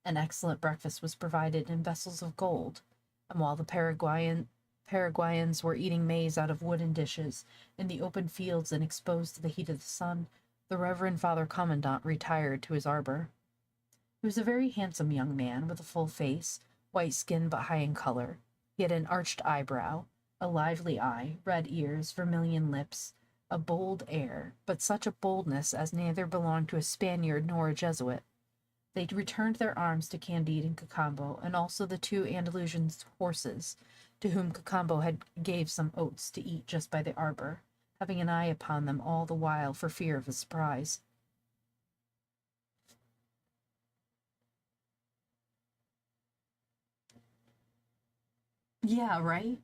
An excellent breakfast was provided in vessels of gold, and while the Paraguayans were eating maize out of wooden dishes in the open fields and exposed to the heat of the sun, the Reverend Father Commandant retired to his arbor. He was a very handsome young man, with a full face, white skin but high in color. He had an arched eyebrow, a lively eye, red ears, vermilion lips, a bold air, but such a boldness as neither belonged to a Spaniard nor a Jesuit. They returned their arms to Candide and Cacambo, and also the 2 Andalusian horses, to whom Cacambo had gave some oats to eat just by the arbor, having an eye upon them all the while for fear of a surprise. Yeah, right?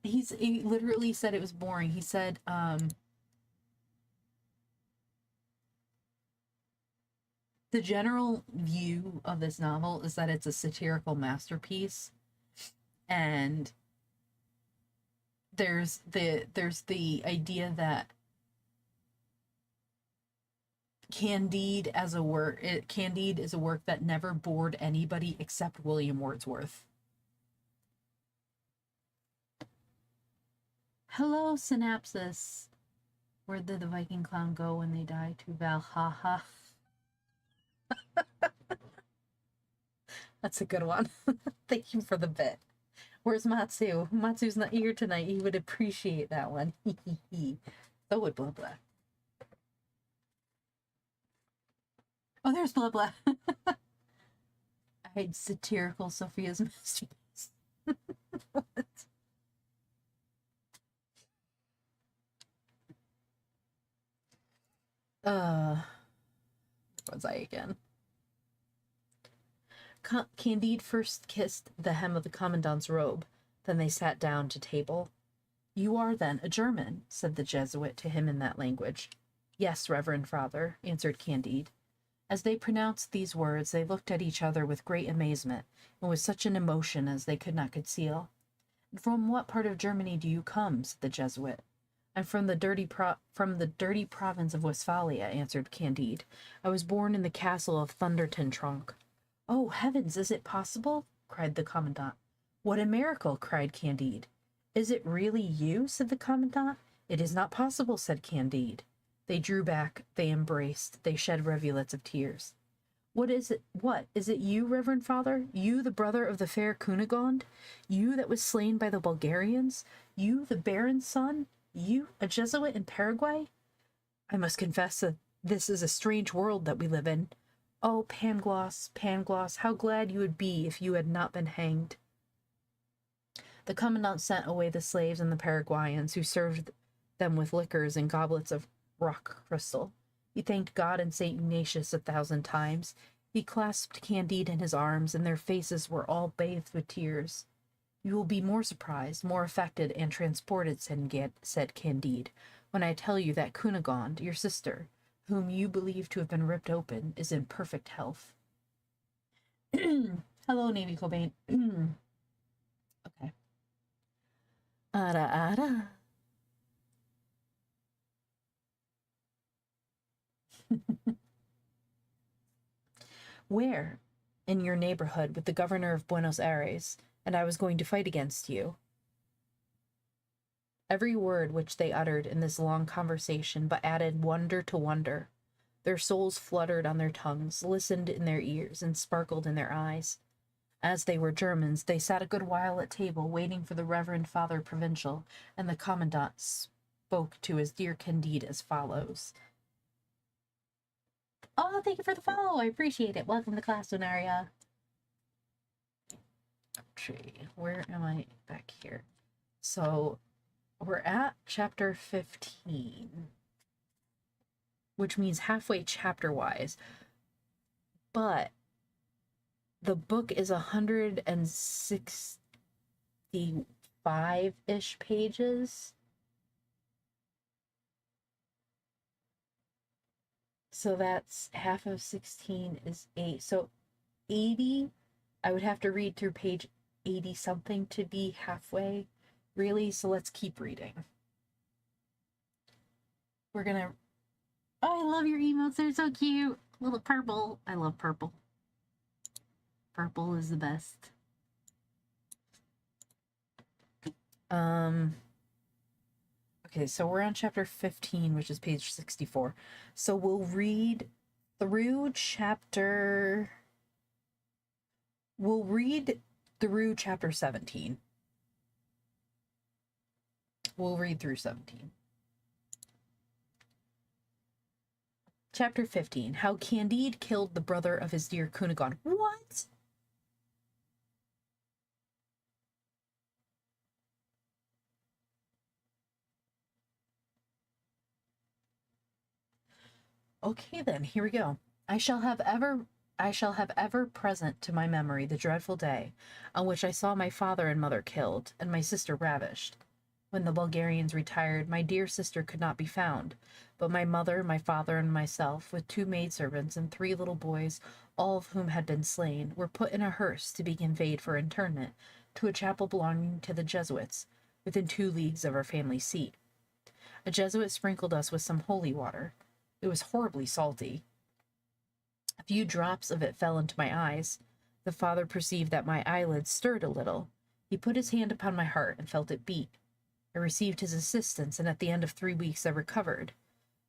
He literally said it was boring. He said, the general view of this novel is that it's a satirical masterpiece, and there's the idea that Candide is a work that never bored anybody except William Wordsworth. Hello, Synapsis. Where did the Viking clown go when they die? To Valhalla. That's a good one. Thank you for the bit. Where's Matsu? Matsu's not here tonight. He would appreciate that one. So would Blah Blah. Oh, there's Blah Blah. I hate satirical Sophia's masterpiece. What? Where was I again? Candide first kissed the hem of the commandant's robe. Then they sat down to table. "You are, then, a German?" said the Jesuit to him in that language. "Yes, Reverend Father," answered Candide. As they pronounced these words, they looked at each other with great amazement, and with such an emotion as they could not conceal. "From what part of Germany do you come?" said the Jesuit. "I'm from the dirty province of Westphalia," answered Candide. "I was born in the castle of Thundertentronckh." "Oh, heavens, is it possible?" cried the commandant. "What a miracle!" cried Candide. "Is it really you?" said the commandant. "It is not possible," said Candide. They drew back, they embraced, they shed rivulets of tears. What, is it you, Reverend Father? You, the brother of the fair Cunegonde? You that was slain by the Bulgarians? You, the Baron's son? You, a Jesuit in Paraguay? I must confess that this is a strange world that we live in. Oh, Pangloss, Pangloss, how glad you would be if you had not been hanged." The commandant sent away the slaves and the Paraguayans, who served them with liquors and goblets of rock crystal. He thanked God and St. Ignatius 1,000 times. He clasped Candide in his arms, and their faces were all bathed with tears. "You will be more surprised, more affected and transported," said Candide, "when I tell you that Cunegonde, your sister, whom you believe to have been ripped open, is in perfect health." Hello, Navy Cobain. Okay. Ara. "Where?" "In your neighborhood with the governor of Buenos Aires, and I was going to fight against you." Every word which they uttered in this long conversation but added wonder to wonder. Their souls fluttered on their tongues, listened in their ears, and sparkled in their eyes. As they were Germans, they sat a good while at table, waiting for the Reverend Father Provincial, and the commandant spoke to his dear Candide as follows. Oh, thank you for the follow. I appreciate it. Welcome to class, Donaria. Okay, where am I back here? So we're at chapter 15, which means halfway chapter-wise. but the book is 165-ish pages. So that's half of 16 is 8. So 80, I would have to read through page 80 something to be halfway, really. So let's keep reading. We're gonna. Oh, I love your emotes. They're so cute. Little purple. I love purple. Purple is the best. Okay, so we're on chapter 15, which is page 64. So we'll read through chapter 17. We'll read through 17. Chapter 15. How Candide killed the brother of his dear Cunegonde. What? Okay then, here we go. I shall have ever present to my memory the dreadful day on which I saw my father and mother killed, and my sister ravished. When the Bulgarians retired, my dear sister could not be found, but my mother, my father, and myself, with 2 maidservants and 3 little boys, all of whom had been slain, were put in a hearse to be conveyed for interment to a chapel belonging to the Jesuits, within 2 leagues of our family seat. A Jesuit sprinkled us with some holy water. It was horribly salty. A few drops of it fell into my eyes. The father perceived that my eyelids stirred a little. He put his hand upon my heart and felt it beat. I received his assistance, and at the end of 3 weeks I recovered.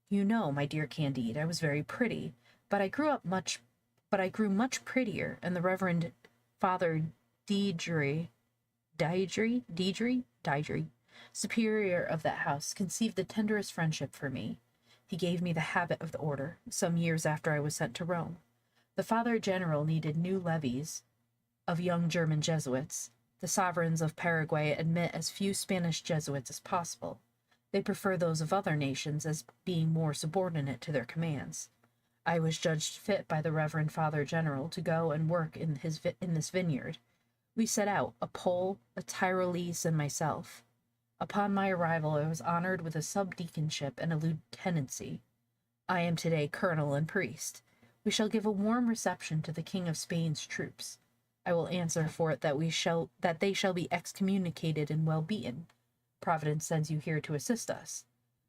You know, my dear Candide, I was very pretty, but I grew much prettier, and the Reverend Father Deidre, superior of that house, conceived the tenderest friendship for me. He gave me the habit of the order, some years after I was sent to Rome. The Father General needed new levies of young German Jesuits. The sovereigns of Paraguay admit as few Spanish Jesuits as possible. They prefer those of other nations as being more subordinate to their commands. I was judged fit by the Reverend Father General to go and work in this vineyard. We set out, a Pole, a Tyrolese, and myself. Upon my arrival, I was honored with a subdeaconship and a lieutenancy. I am today colonel and priest. We shall give a warm reception to the King of Spain's troops. I will answer for it that they shall be excommunicated and well beaten. Providence sends you here to assist us.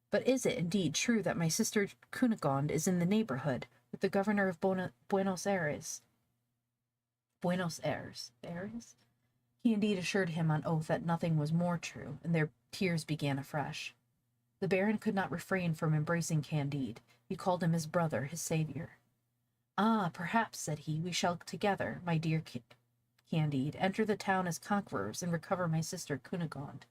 But is it indeed true that my sister Cunegonde is in the neighborhood with the governor of Buenos Aires? Buenos Aires? He indeed assured him on oath that nothing was more true, and their tears began afresh. The baron could not refrain from embracing Candide. He called him his brother, his savior. Ah, perhaps, said he, we shall together, my dear Candide, enter the town as conquerors and recover my sister Cunegonde.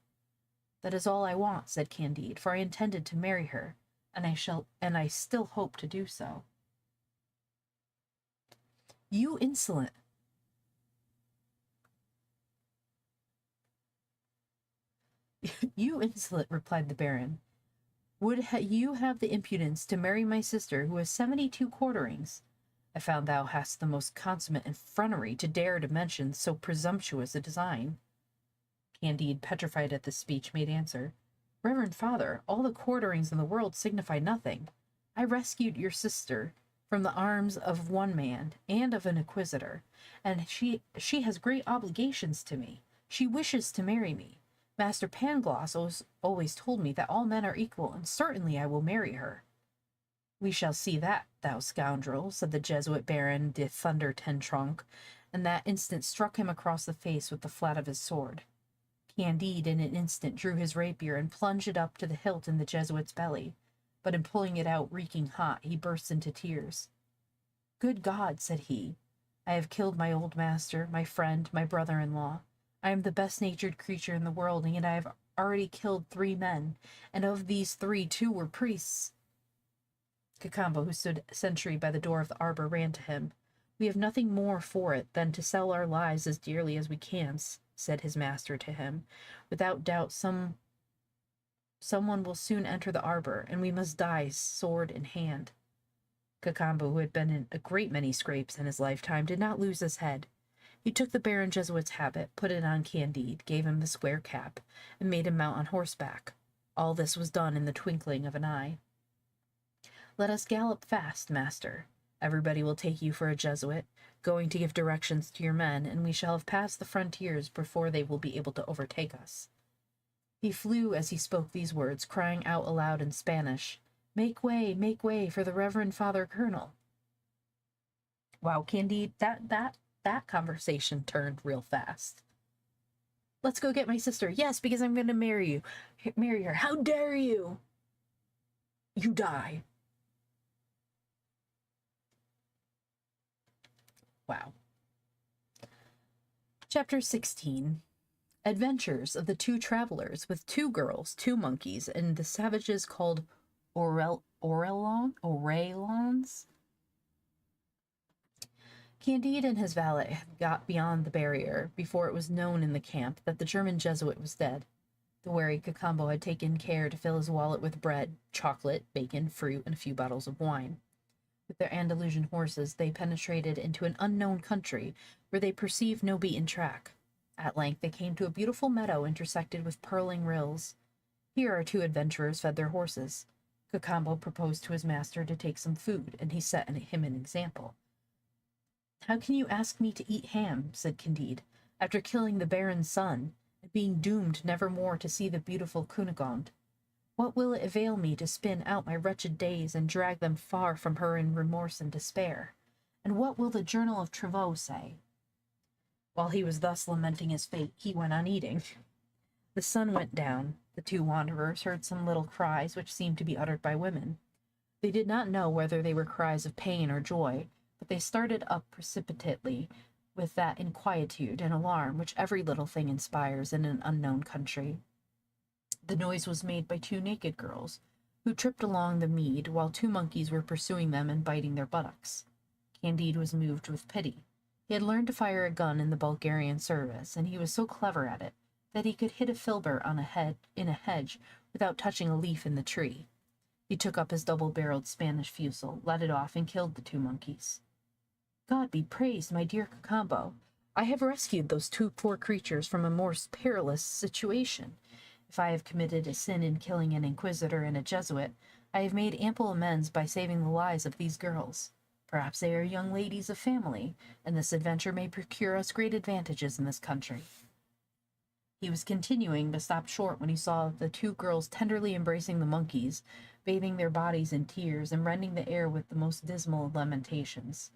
That is all I want, said Candide, for I intended to marry her, and I still hope to do so. You insolent! You insolent, replied the baron. Would you have the impudence to marry my sister, who has 72 quarterings? I found thou hast the most consummate effrontery to dare to mention so presumptuous a design. Candide, petrified at this speech, made answer, Reverend Father, all the quarterings in the world signify nothing. I rescued your sister from the arms of one man and of an inquisitor, and she has great obligations to me. She wishes to marry me. Master Pangloss always told me that all men are equal, and certainly I will marry her. We shall see that, thou scoundrel, said the Jesuit Baron de Thunder Ten Tronckh, and that instant struck him across the face with the flat of his sword. Candide in an instant drew his rapier and plunged it up to the hilt in the Jesuit's belly, but in pulling it out reeking hot, he burst into tears. Good God, said he, I have killed my old master, my friend, my brother-in-law. I am the best-natured creature in the world, and yet I have already killed 3 men, and of these 3, 2 were priests. Cacambo, who stood sentry by the door of the arbor, ran to him. We have nothing more for it than to sell our lives as dearly as we can, said his master to him. Without doubt someone will soon enter the arbor, and we must die sword in hand. Cacambo, who had been in a great many scrapes in his lifetime, did not lose his head. He took the Baron Jesuit's habit, put it on Candide, gave him the square cap, and made him mount on horseback. All this was done in the twinkling of an eye. "Let us gallop fast, master. Everybody will take you for a Jesuit, going to give directions to your men, and we shall have passed the frontiers before they will be able to overtake us." He flew as he spoke these words, crying out aloud in Spanish, make way for the Reverend Father Colonel." Wow, Candide, that conversation turned real fast. "Let's go get my sister." "Yes, because I'm going to marry her." "How dare you?" "You die." Wow. Chapter 16. Adventures of the two travelers with two girls, two monkeys, and the savages called Orelons. Candide and his valet had got beyond the barrier before it was known in the camp that the German Jesuit was dead. The wary Cacambo had taken care to fill his wallet with bread, chocolate, bacon, fruit, and a few bottles of wine. With their Andalusian horses, they penetrated into an unknown country where they perceived no beaten track. At length they came to a beautiful meadow intersected with purling rills. Here our two adventurers fed their horses. Cacambo proposed to his master to take some food, and he set him an example. "How can you ask me to eat ham," said Candide, "after killing the Baron's son, and being doomed never more to see the beautiful Cunegonde? What will it avail me to spin out my wretched days and drag them far from her in remorse and despair? And what will the Journal of Travaux say?" While he was thus lamenting his fate, he went on eating. The sun went down. The two wanderers heard some little cries which seemed to be uttered by women. They did not know whether they were cries of pain or joy, but they started up precipitately with that inquietude and alarm which every little thing inspires in an unknown country. The noise was made by two naked girls, who tripped along the mead while two monkeys were pursuing them and biting their buttocks. Candide was moved with pity. He had learned to fire a gun in the Bulgarian service, and he was so clever at it that he could hit a filbert in a hedge without touching a leaf in the tree. He took up his double-barreled Spanish fusil, let it off, and killed the two monkeys. "God be praised, my dear Cacambo! I have rescued those two poor creatures from a most perilous situation. If I have committed a sin in killing an inquisitor and a Jesuit, I have made ample amends by saving the lives of these girls. Perhaps they are young ladies of family, and this adventure may procure us great advantages in this country." He was continuing, but stopped short when he saw the two girls tenderly embracing the monkeys, bathing their bodies in tears, and rending the air with the most dismal lamentations.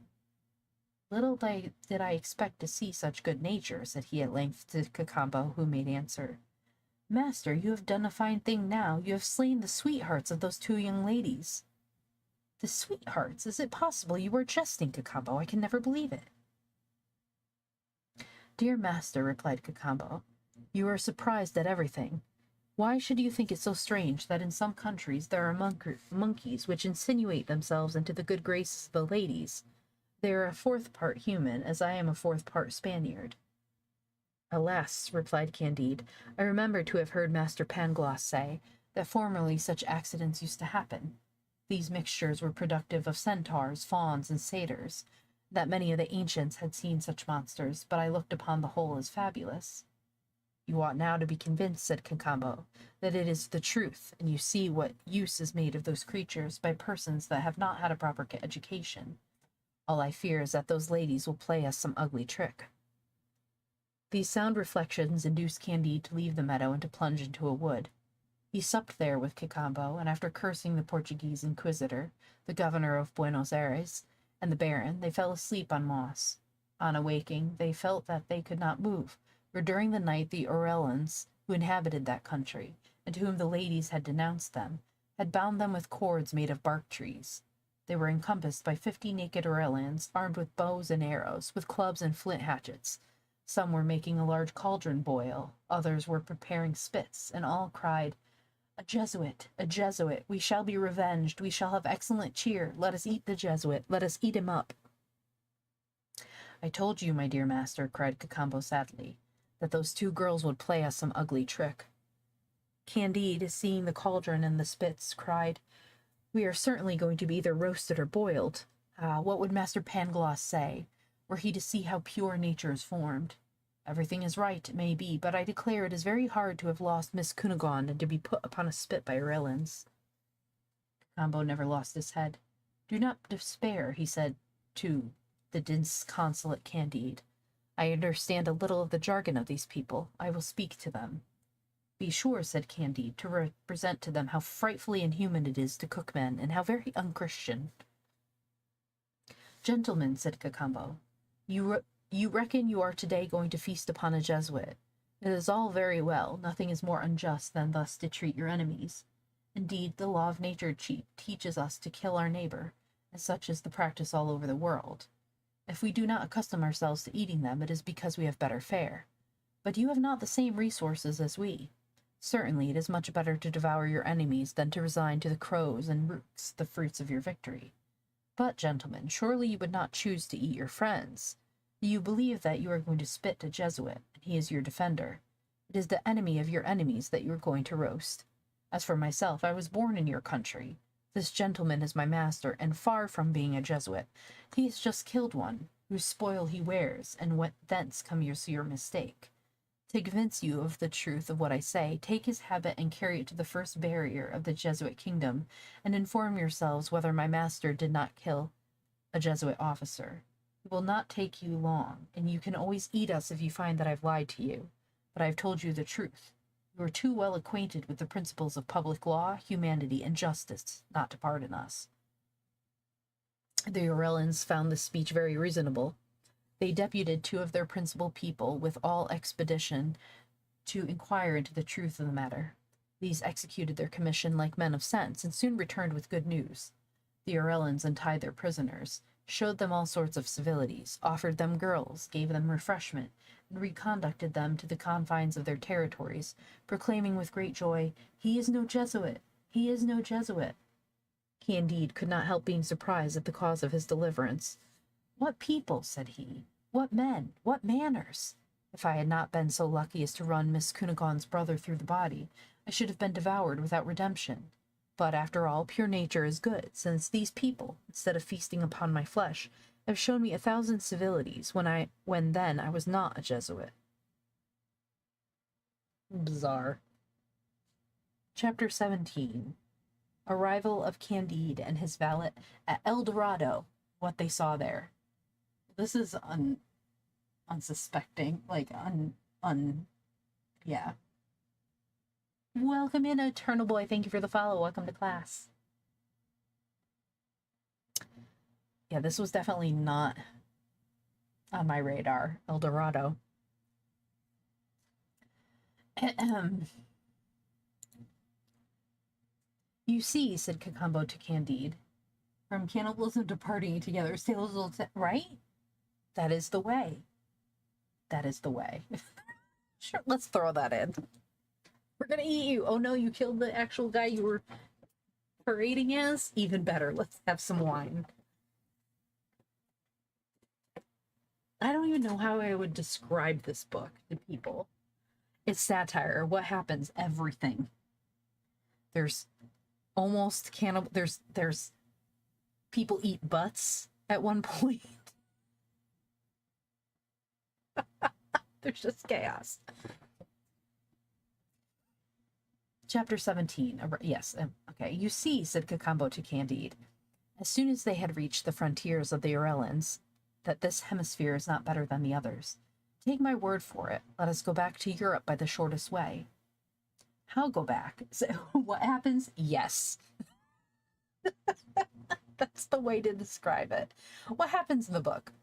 "Little did I expect to see such good nature," said he at length to Cacambo, who made answer, "Master, you have done a fine thing now. You have slain the sweethearts of those two young ladies." "The sweethearts? Is it possible you are jesting, Cacambo? I can never believe it." "Dear master," replied Cacambo, "you are surprised at everything. Why should you think it so strange that in some countries there are monkeys which insinuate themselves into the good graces of the ladies? They are a fourth part human, as I am a fourth part Spaniard." "Alas," replied Candide, "I remember to have heard Master Pangloss say that formerly such accidents used to happen. These mixtures were productive of centaurs, fauns, and satyrs, that many of the ancients had seen such monsters, but I looked upon the whole as fabulous." "You ought now to be convinced," said Cacambo, "that it is the truth, and you see what use is made of those creatures by persons that have not had a proper education. All I fear is that those ladies will play us some ugly trick." These sound reflections induced Candide to leave the meadow and to plunge into a wood. He supped there with Cacambo, and after cursing the Portuguese inquisitor, the governor of Buenos Aires, and the baron, they fell asleep on moss. On awaking, they felt that they could not move, for during the night the Orellans, who inhabited that country, and to whom the ladies had denounced them, had bound them with cords made of bark trees. They were encompassed by 50 naked Orellans, armed with bows and arrows, with clubs and flint hatchets. Some were making a large cauldron boil, others were preparing spits, and all cried, "A Jesuit! A Jesuit! We shall be revenged! We shall have excellent cheer! Let us eat the Jesuit! Let us eat him up!" "I told you, my dear master," cried Cacambo sadly, "that those two girls would play us some ugly trick." Candide, seeing the cauldron and the spits, cried, We are certainly going to be either roasted or boiled. What would Master Pangloss say, were he to see how pure nature is formed? Everything is right, it may be, but I declare it is very hard to have lost Miss Cunegonde and to be put upon a spit by Irelens. Cacambo never lost his head. Do not despair, he said to the disconsolate Candide. I understand a little of the jargon of these people. I will speak to them. Be sure, said Candide, to represent to them how frightfully inhuman it is to cook men, and how very unchristian. Gentlemen, said Cacambo, you reckon you are today going to feast upon a Jesuit. It is all very well. Nothing is more unjust than thus to treat your enemies. Indeed, the law of nature teaches us to kill our neighbor, and such is the practice all over the world. If we do not accustom ourselves to eating them, it is because we have better fare. But you have not the same resources as we. Certainly it is much better to devour your enemies than to resign to the crows and rooks the fruits of your victory. But, gentlemen, surely you would not choose to eat your friends. You believe that you are going to spit a Jesuit, and he is your defender. It is the enemy of your enemies that you are going to roast. As for myself, I was born in your country. This gentleman is my master, and far from being a Jesuit, he has just killed one, whose spoil he wears, and thence comes your mistake. To convince you of the truth of what I say, take his habit and carry it to the first barrier of the Jesuit kingdom, and inform yourselves whether my master did not kill a Jesuit officer. It will not take you long, and you can always eat us if you find that I've lied to you. But I have told you the truth. You are too well acquainted with the principles of public law, humanity, and justice not to pardon us. The Irelens found this speech very reasonable. They deputed 2 of their principal people with all expedition to inquire into the truth of the matter. These executed their commission like men of sense, and soon returned with good news. The Irelens untied their prisoners, showed them all sorts of civilities, offered them girls, gave them refreshment, and reconducted them to the confines of their territories, proclaiming with great joy, "He is no Jesuit! He is no Jesuit!" Candide could not help being surprised at the cause of his deliverance. What people, said he, what men, what manners! If I had not been so lucky as to run Miss Cunegonde's brother through the body, I should have been devoured without redemption. But after all, pure nature is good, since these people, instead of feasting upon my flesh, have shown me 1,000 civilities when then I was not a Jesuit. Bizarre. Chapter 17. Arrival of Candide and his valet at El Dorado. What they saw there. This is unsuspecting, like yeah. Welcome in, Eternal Boy. Thank you for the follow. Welcome to class. Yeah, this was definitely not on my radar. El Dorado. You see, said Cacambo to Candide, from cannibalism to partying together, right? That is the way. That is the way. Sure, let's throw that in. We're gonna eat you. Oh no, you killed the actual guy you were parading as? Even better. Let's have some wine. I don't even know how I would describe this book to people. It's satire. What happens? Everything. There's almost cannibal. There's people eat butts at one point. There's just chaos. Chapter 17. Yes, okay. You see, said Cacambo to Candide, as soon as they had reached the frontiers of the Irelens, that this hemisphere is not better than the others. Take my word for it. Let us go back to Europe by the shortest way. How go back? So, what happens? Yes. That's the way to describe it. What happens in the book?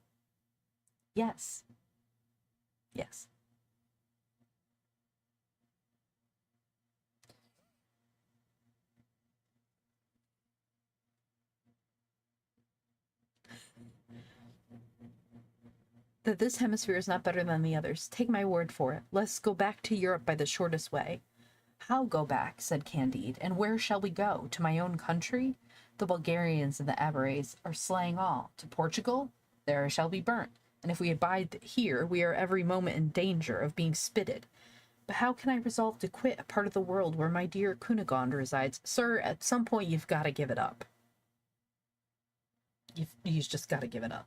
Yes. Yes. That this hemisphere is not better than the others. Take my word for it. Let's go back to Europe by the shortest way. How go back? Said Candide. And where shall we go? To my own country? The Bulgarians and the Abares are slaying all. To Portugal? There I shall be burnt. And if we abide here, we are every moment in danger of being spitted. But how can I resolve to quit a part of the world where my dear Cunegonde resides? Sir, at some point you've got to give it up. You've just got to give it up.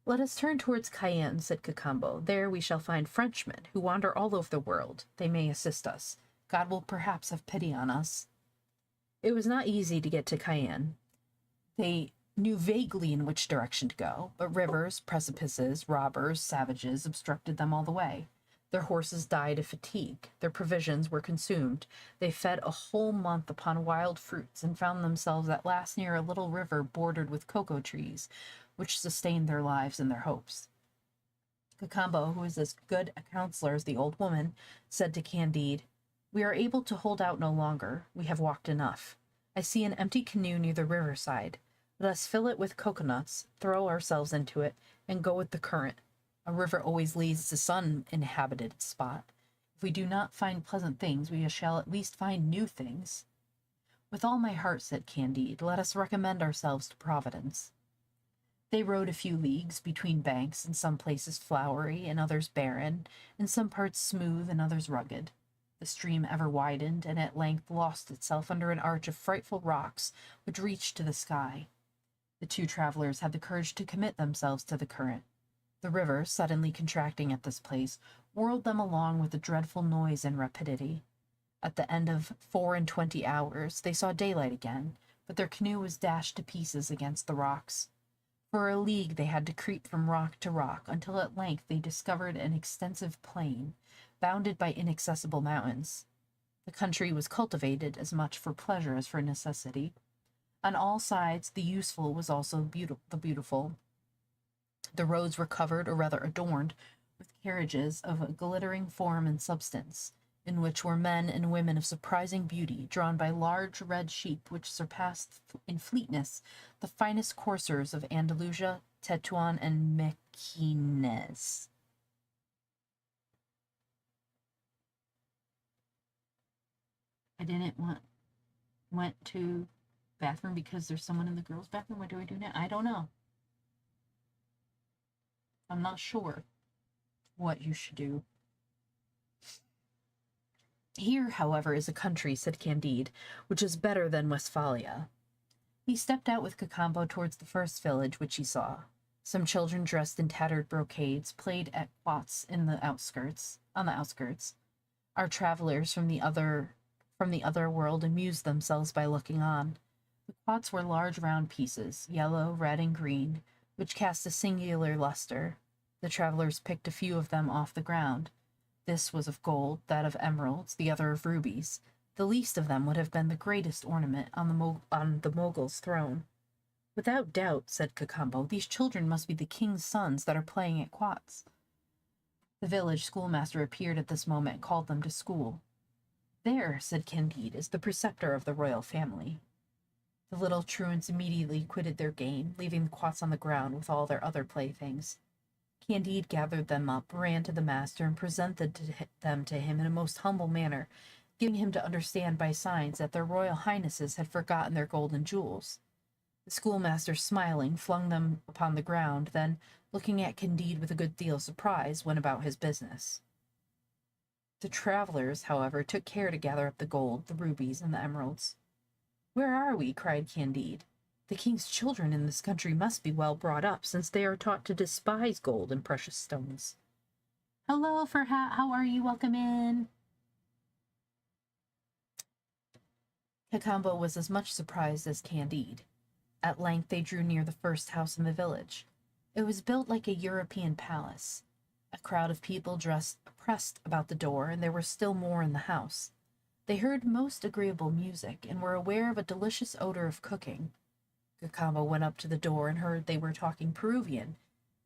Let us turn towards Cayenne, said Cacambo. There we shall find Frenchmen who wander all over the world. They may assist us. God will perhaps have pity on us. It was not easy to get to Cayenne. They knew vaguely in which direction to go, but rivers, precipices, robbers, savages obstructed them all the way. Their horses died of fatigue. Their provisions were consumed. They fed a whole month upon wild fruits and found themselves at last near a little river bordered with cocoa trees, which sustained their lives and their hopes. Cacambo, who was as good a counselor as the old woman, said to Candide, "We are able to hold out no longer. We have walked enough. I see an empty canoe near the riverside. Let us fill it with coconuts, throw ourselves into it, and go with the current. A river always leads to some inhabited spot. If we do not find pleasant things, we shall at least find new things." "With all my heart," said Candide, "let us recommend ourselves to Providence." They rode a few leagues between banks, in some places flowery, in others barren, in some parts smooth, and others rugged. The stream ever widened, and at length lost itself under an arch of frightful rocks which reached to the sky. The two travelers had the courage to commit themselves to the current. The river, suddenly contracting at this place, whirled them along with a dreadful noise and rapidity. At the end of 24 hours they saw daylight again, but their canoe was dashed to pieces against the rocks. For a league they had to creep from rock to rock, until at length they discovered an extensive plain, bounded by inaccessible mountains. The country was cultivated as much for pleasure as for necessity. On all sides the useful was also the beautiful. The roads were covered, or rather adorned, with carriages of a glittering form and substance, in which were men and women of surprising beauty, drawn by large red sheep which surpassed in fleetness the finest coursers of Andalusia, Tetuan, and Mequinez. I didn't went to bathroom because there's someone in the girls' bathroom. What do I do now? I don't know. I'm not sure what you should do. Here, however, is a country, said Candide, which is better than Westphalia. He stepped out with Cacambo towards the first village which he saw. Some children dressed in tattered brocades played at quoits on the outskirts. Our travelers from the other world amused themselves by looking on. The quoits were large round pieces, yellow, red, and green, which cast a singular lustre. The travelers picked a few of them off the ground. This was of gold, that of emeralds, the other of rubies. The least of them would have been the greatest ornament on the Mogul's throne. "Without doubt," said Cacambo, "these children must be the king's sons that are playing at quoits." The village schoolmaster appeared at this moment and called them to school. "There," said Candide, "is the preceptor of the royal family." The little truants immediately quitted their game, leaving the quoits on the ground with all their other playthings. Candide gathered them up, ran to the master, and presented them to him in a most humble manner, giving him to understand by signs that their royal highnesses had forgotten their gold and jewels. The schoolmaster, smiling, flung them upon the ground, then, looking at Candide with a good deal of surprise, went about his business. The travellers, however, took care to gather up the gold, the rubies, and the emeralds. "Where are we?" cried Candide. "The king's children in this country must be well brought up, since they are taught to despise gold and precious stones." "Hello, Ferhat, how are you? Welcome in." Cacambo was as much surprised as Candide. At length they drew near the first house in the village. It was built like a European palace. A crowd of people pressed about the door, and there were still more in the house. They heard most agreeable music, and were aware of a delicious odor of cooking. Cacambo went up to the door and heard they were talking Peruvian.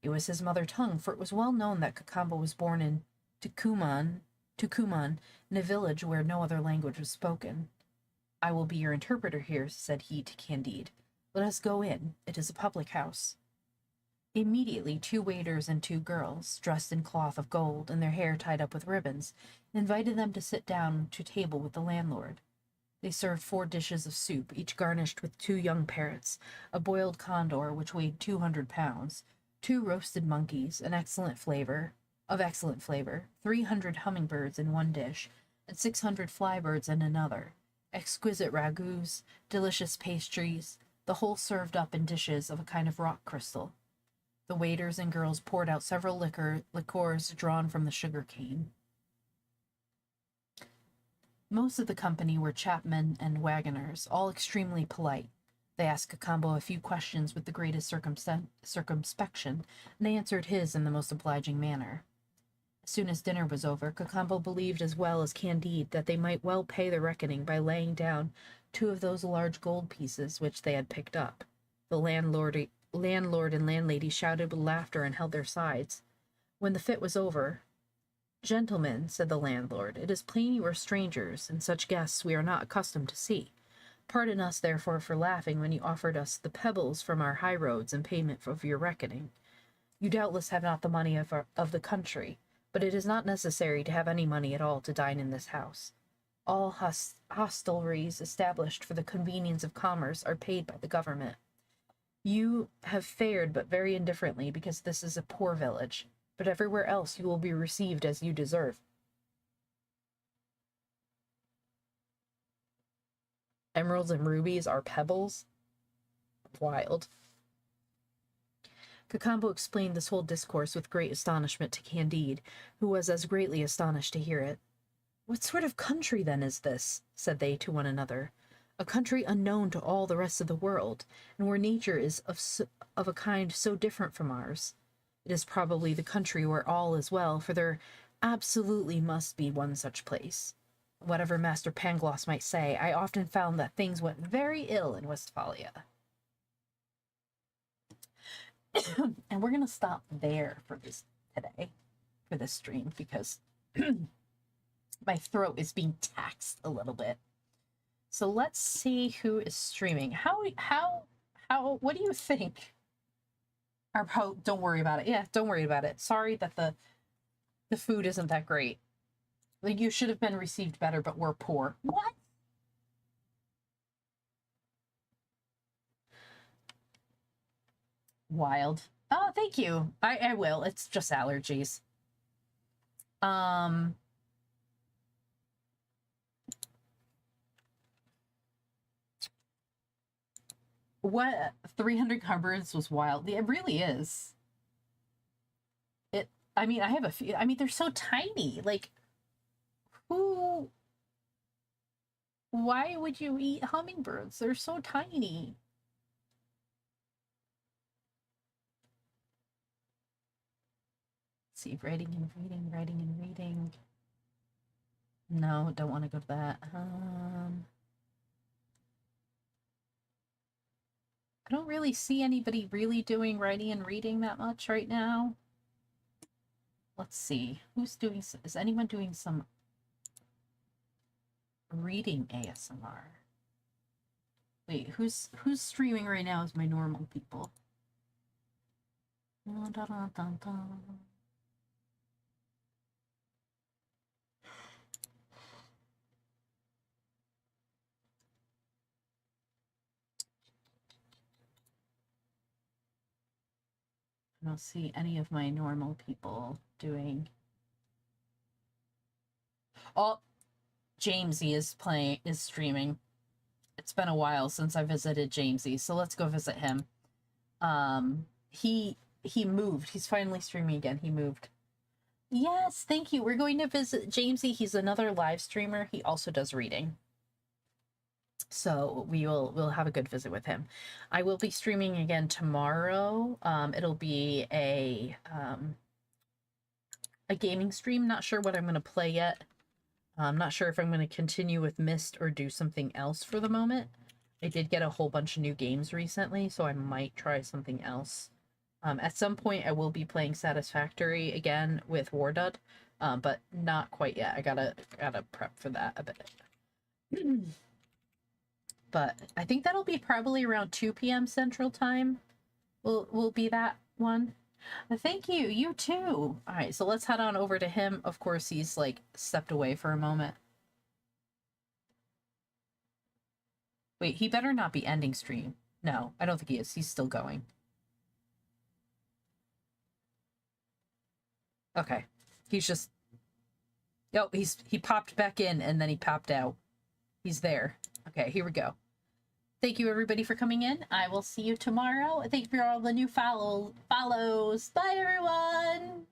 It was his mother tongue, for it was well known that Cacambo was born in Tucuman, in a village where no other language was spoken. "I will be your interpreter here," said he to Candide. "Let us go in. It is a public house." Immediately 2 waiters and 2 girls, dressed in cloth of gold, and their hair tied up with ribbons, invited them to sit down to table with the landlord. They served 4 dishes of soup, each garnished with 2 young parrots, a boiled condor which weighed 200 pounds, 2 roasted monkeys, an excellent flavor, of excellent flavor, 300 hummingbirds in one dish, and 600 flybirds in another, exquisite ragouts, delicious pastries, the whole served up in dishes of a kind of rock crystal. The waiters and girls poured out several liqueurs drawn from the sugar cane. Most of the company were chapmen and wagoners, all extremely polite. They asked Cacambo a few questions with the greatest circumspection, and answered his in the most obliging manner. As soon as dinner was over, Cacambo believed as well as Candide that they might well pay the reckoning by laying down 2 of those large gold pieces which they had picked up. The landlord and landlady shouted with laughter and held their sides. When the fit was over, "Gentlemen," said the landlord, "it is plain you are strangers, and such guests we are not accustomed to see. Pardon us, therefore, for laughing when you offered us the pebbles from our high roads in payment of your reckoning. You doubtless have not the money of the country, but it is not necessary to have any money at all to dine in this house. All hostelries established for the convenience of commerce are paid by the government. You have fared but very indifferently because this is a poor village, but everywhere else you will be received as you deserve." Emeralds and rubies are pebbles? Wild. Cacambo explained this whole discourse with great astonishment to Candide, who was as greatly astonished to hear it. "What sort of country, then, is this?" said they to one another. "A country unknown to all the rest of the world, and where nature is of a kind so different from ours. It is probably the country where all is well, for there absolutely must be one such place. Whatever Master Pangloss might say, I often found that things went very ill in Westphalia." And we're going to stop there for this today, for this stream, because my throat is being taxed a little bit. So let's see who is streaming. What do you think? Don't worry about it. Yeah, don't worry about it. Sorry that the food isn't that great. Like, you should have been received better, but we're poor. What? Wild. Oh, thank you. I will. It's just allergies. What 300 cupboards was wild. It really is. I mean, I have a few. I mean, they're so tiny. Like, why would you eat hummingbirds? They're so tiny. Let's see, writing and reading. No, don't want to go to that. I don't really see anybody really doing writing and reading that much right now. Let's see. Is anyone doing some reading ASMR? Wait, who's streaming right now as my normal people? Dun, dun, dun, dun, dun. I don't see any of my normal people doing. Oh, Jamesy is streaming. It's been a while since I visited Jamesy, so let's go visit him. He moved. He's finally streaming again. He moved. Yes, thank you. We're going to visit Jamesy. He's another live streamer. He also does reading. So we'll have a good visit with him. I will be streaming again tomorrow. It'll be a gaming stream. Not sure what I'm going to play yet. I'm not sure if I'm going to continue with Myst or do something else for the moment. I did get a whole bunch of new games recently, so I might try something else. At some point, I will be playing Satisfactory again with Wardud, but not quite yet. I gotta prep for that a bit. But I think that'll be probably around 2 p.m. Central Time. Will be that one. Thank you. You too. All right, so let's head on over to him. Of course, he's like stepped away for a moment. Wait, he better not be ending stream. No, I don't think he is. He's still going. Okay, He's just... Oh, he popped back in and then he popped out. He's there. Okay, here we go. Thank you, everybody, for coming in. I will see you tomorrow. Thank you for all the new follows. Bye, everyone!